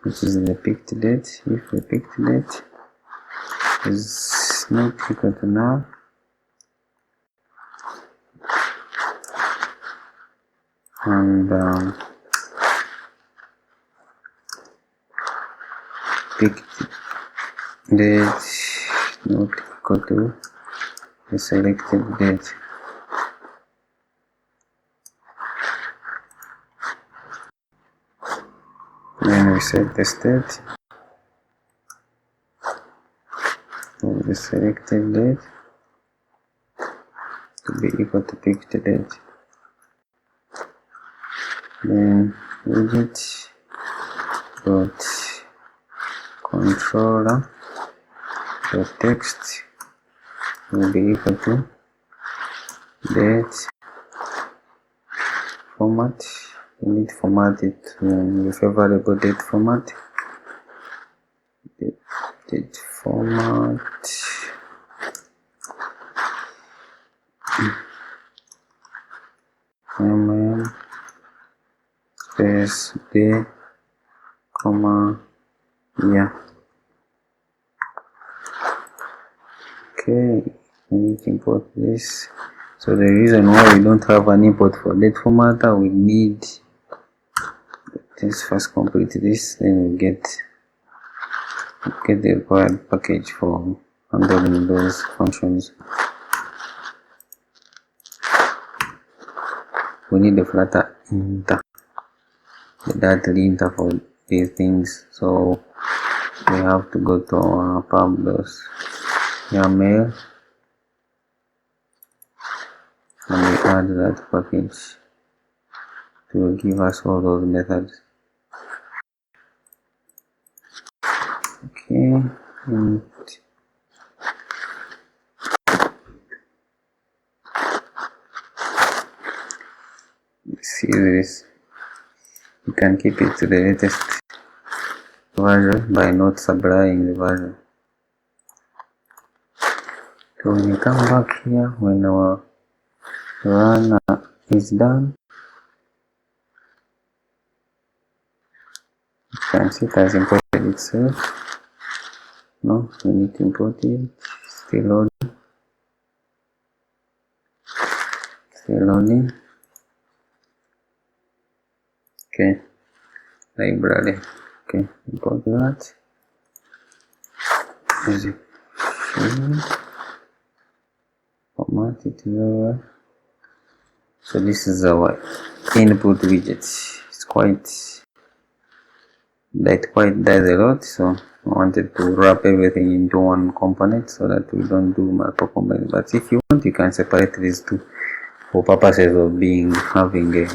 which is the picked date. If the picked date is not equal to null, and picked date not equal to the selected date. Then we set the state of the selected date to be equal to picked date. Then widget dot controller dot text will be equal to date format. You need to format it with a variable date format. Date format space day, comma, yeah. Okay, we need to import this. So the reason why we don't have an import for date formatter, we need this first complete this, then we get the required package for handling those functions. We need the Flutter linter, the data linter for these things. So we have to go to our pub.yaml and we add that package to give us all those methods. Okay, and this, you can keep it to the latest version by not supplying the version. So when you come back here, when our run is done, you can see it has imported itself. No, we need to import it. Still loading. Still loading. Okay, library. Okay, import that. Format it here. So this is our input widget. It's quite does a lot, so I wanted to wrap everything into one component so that we don't do multiple components. But if you want, you can separate these two for purposes of having a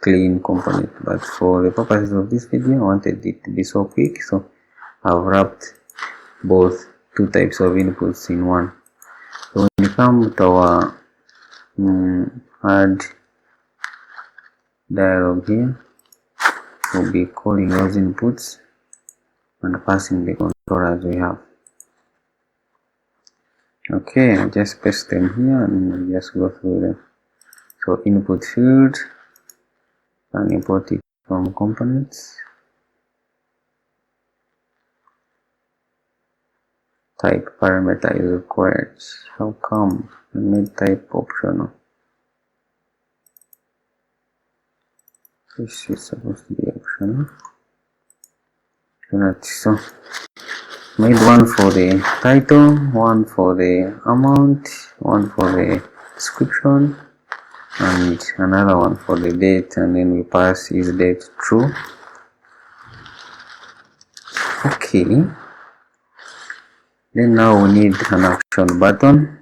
clean component. But for the purposes of this video, I wanted it to be so quick, so I've wrapped both two types of inputs in one. So when you come to our add dialog here, we'll be calling those inputs and passing the controllers we have. Okay, I just paste them here and just go through them. So input field, Can import it from components. Type parameter is required. How come? I made type optional. This is supposed to be optional. So made one for the title, one for the amount, one for the description, and another one for the date, and then we pass is date true. Okay, then now we need an action button,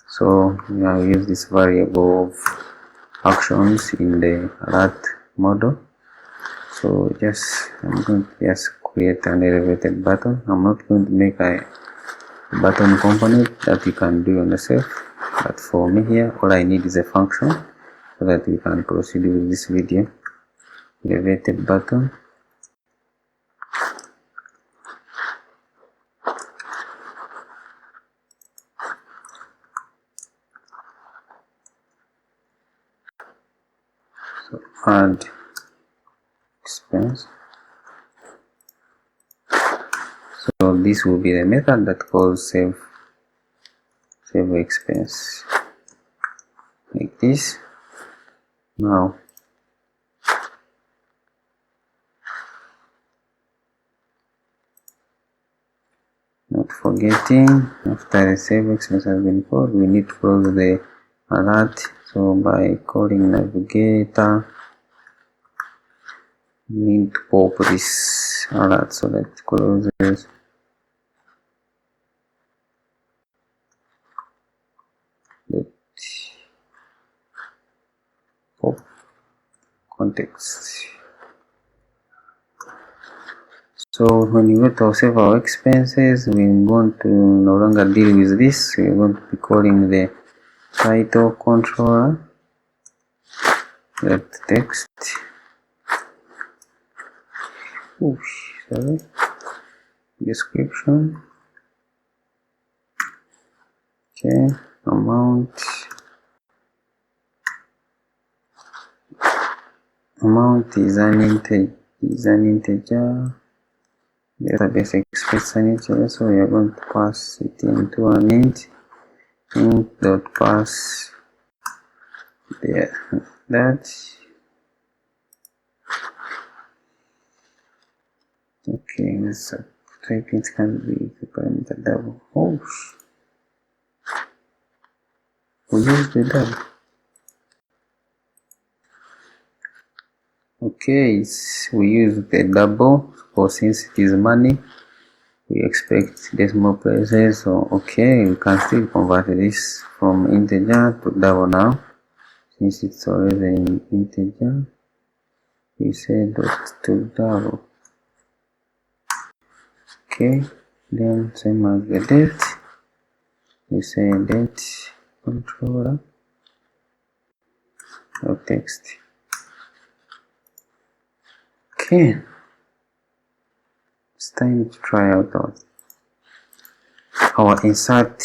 so we will use this variable of actions in the alert model. So I'm going to just create an elevated button. I'm not going to make a button component that you can do on yourself, but for me here all I need is a function so that we can proceed with this video. Elevated button. So add expense. So this will be the method that calls save expense, like this. Now not forgetting, after the save expense has been called, we need to close the alert. So by calling navigator, we need to pop this alert so that it closes. Pop context. So when you go to save our expenses, we're going to no longer deal with this. We're going to be calling the title controller, let text, description, okay, amount is an integer, database expects an integer, so we are going to pass it into an int dot pass there, that. Okay, let's type it can be the parameter double. We use the double. Okay, we use the double, or since it is money, we expect decimal places. So okay, we can still convert this from integer to double now. Since it's already an integer, we say dot to double. Okay, then same as the date, we say date controller of text. Okay, it's time to try out our insert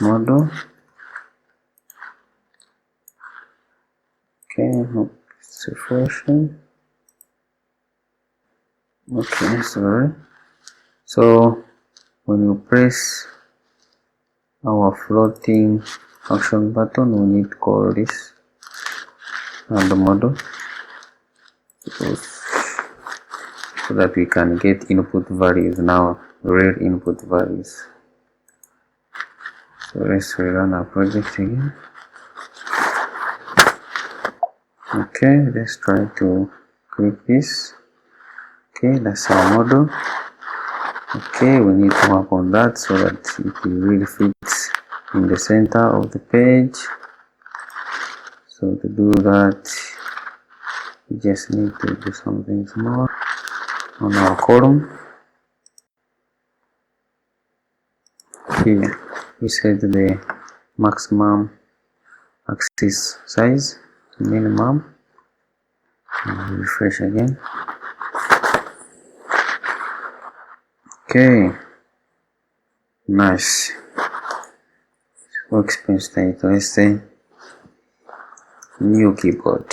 model. Okay, it's refreshing. Okay, sorry. So when you press our floating action button, we need to call this the model so that we can get input values now, real input values. So let's rerun our project again. Okay, let's try to click this. Okay, that's our model. Okay, we need to work on that so that it really fits in the center of the page. So to do that, we just need to do something small on our column. Here we set the maximum axis size to minimum, and refresh again. Okay, nice. Expense title, let's say new keyboard.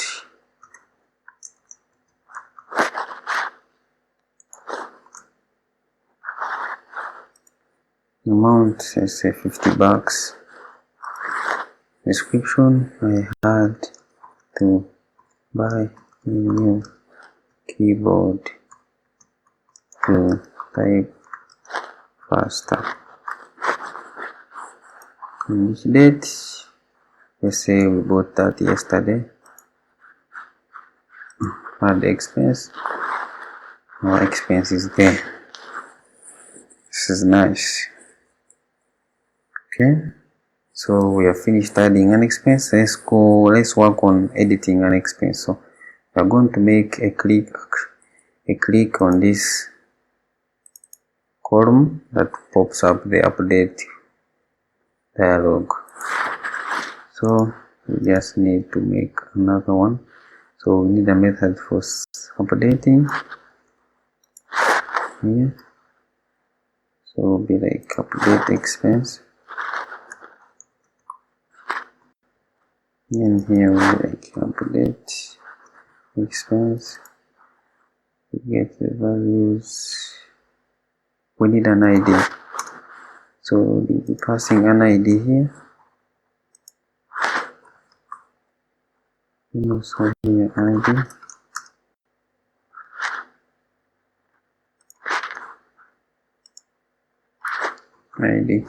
Amount, let's say $50. Description, I had to buy a new keyboard to type faster. And which date? Let's say we bought that yesterday. Add expense. Our expense is there. This is nice. Okay, so we have finished adding an expense. Let's work on editing an expense. So we are going to make a click on this column that pops up the update dialog. So we just need to make another one. So we need a method for updating here. So it'll be like update expense. And here we like update expense. We get the values. We need an ID. So we'll be passing an ID here. And also here ID. ID.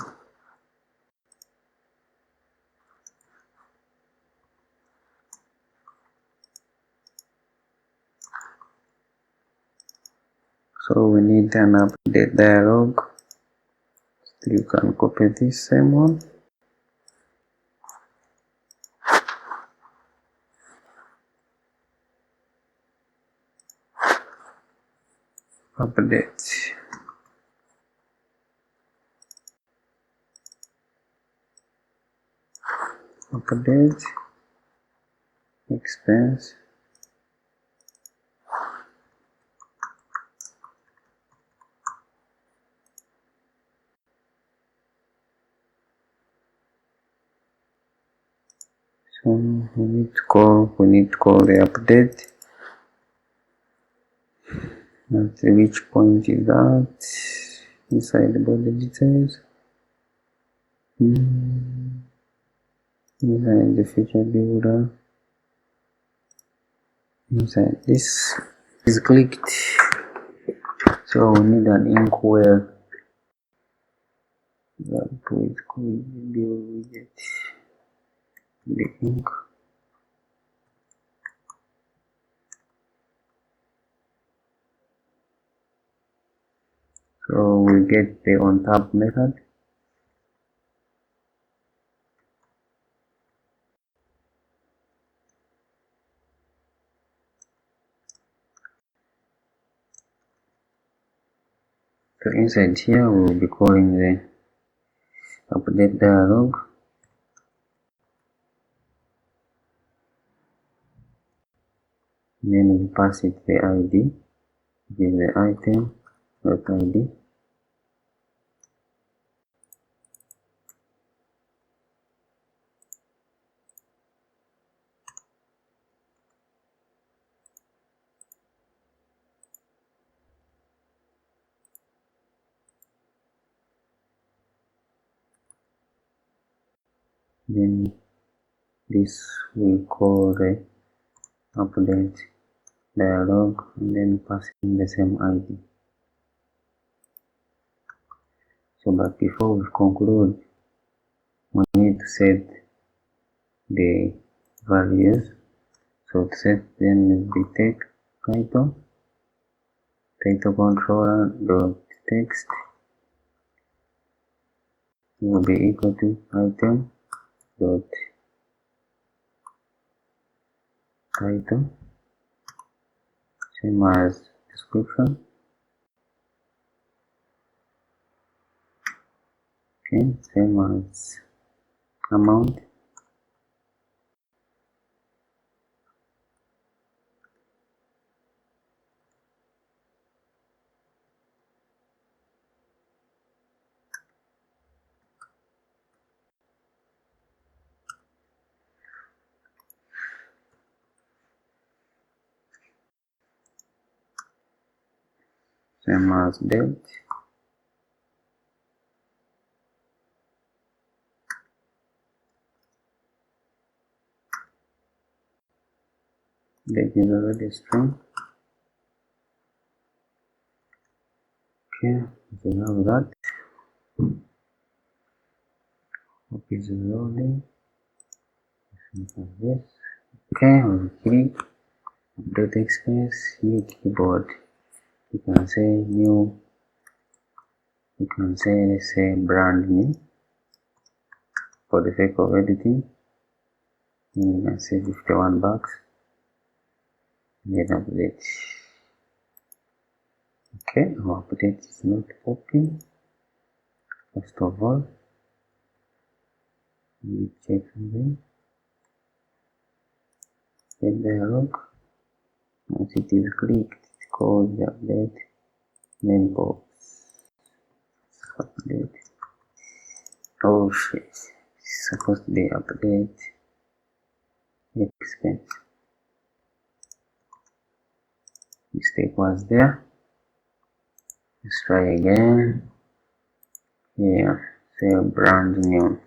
So we need an update dialog. So you can copy this same one. Update. Update expense. So we need to call the update. At which point is that? Inside the body details. Inside the feature builder. Inside this is clicked. So we need an ink where that is called build widget. The ink. So we get the on top method. So inside here we will be calling the update dialog. Then we pass it the ID, which is the item.id. Then this we call the update dialog and then passing the same ID. So but before we conclude, we need to set the values. So to set them will be title controller dot text will be equal to item dot title, same as description. Okay, same as amount. same as date. Date is already string. Okay, we have that. What is loading? Like this. Okay, we'll click update expense, new keyboard. You can say new, you can say, let's say brand new for the sake of editing. And you can say 51 bucks. Then update. Okay, our update is not popping. First of all, we check something. Get the log. Once it is clicked, it calls the update. Then box. Update. Oh shit. It's supposed to be update expense. Mistake was there. Let's try again. Here, say brand new.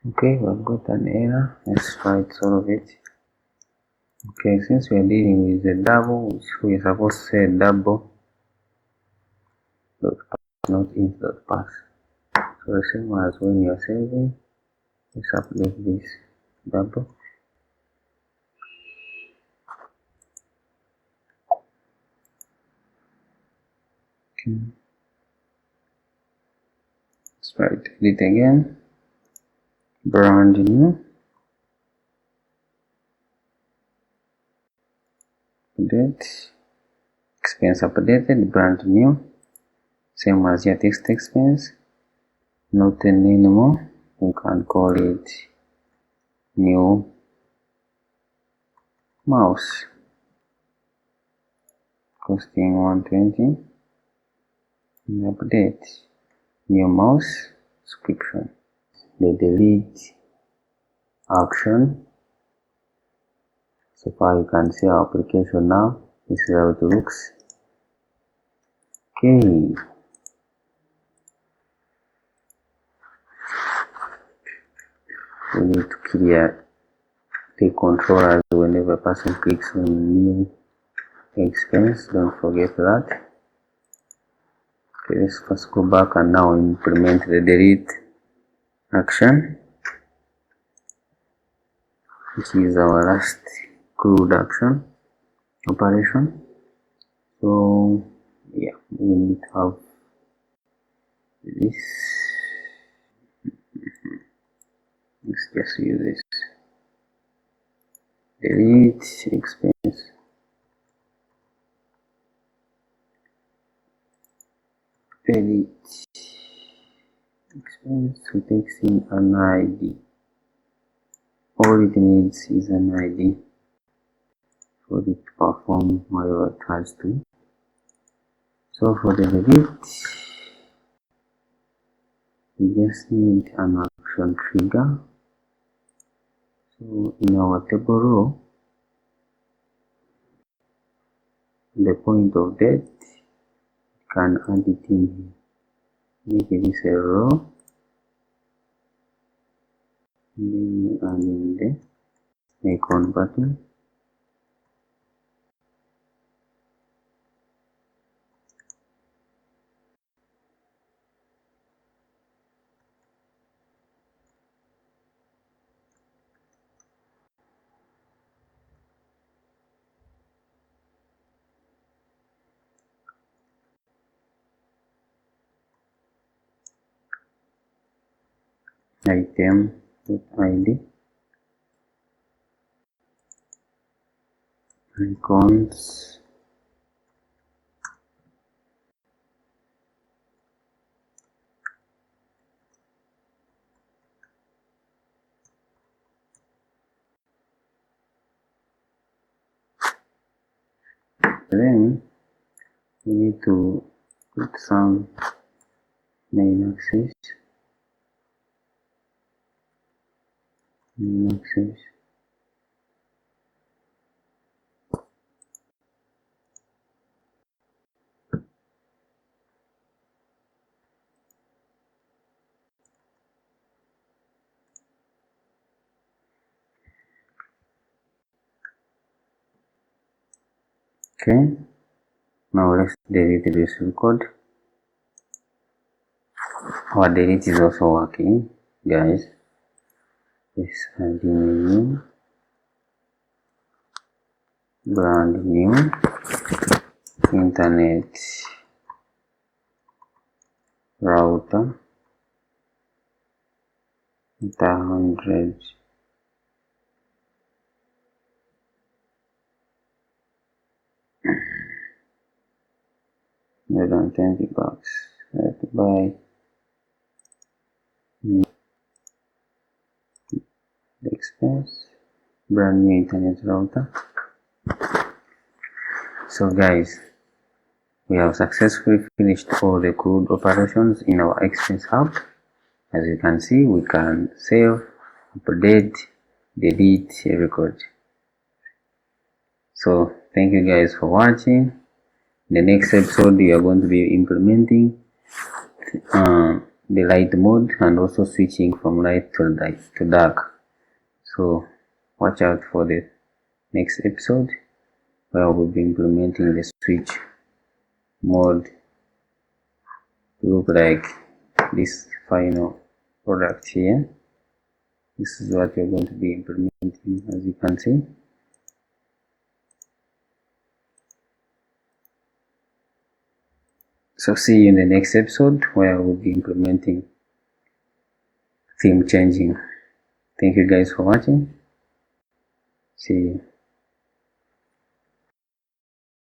Okay, we've got an error. Let's try to solve it. Okay, since we are dealing with the double, which we are supposed to say double dot pass, not int dot pass. So the same as when you are saving, let's update this double. Okay. Let's try to edit again. Brand new. Update. Expense updated, brand new. Same as your text expense. Not an anymore. We can call it new mouse. Costing 120. Update. New mouse description. The delete action. So far you can see our application now. This is how it looks. Okay. We need to clear the controllers whenever a person clicks on new expense. Don't forget that. Okay, let's first go back and now implement the delete action, which is our last CRUD action operation. So yeah, we need to have this. Let's just use this. Delete expense. Delete expense. We takes in an ID. All it needs is an ID for it to perform whatever it has to. So for the delete, we just need an action trigger. So in our table row, the point of date, you can add it in here. Make this a row, and then you add in the icon button. Item.id, icons, then we need to put some main axis. Okay, now let's delete this code. Our delete is also working, guys. Let's add new, brand new internet router 100 $120. Let's buy the expense, brand new internet router. So guys, we have successfully finished all the CRUD operations in our expense hub. As you can see, we can save, update, delete, record. So thank you guys for watching. In the next episode, we are going to be implementing the light mode and also switching from light to dark. So watch out for the next episode where we'll be implementing the switch mode to look like this final product here. This is what you're going to be implementing, as you can see. So see you in the next episode where we'll be implementing theme changing. Thank you guys for watching. See you.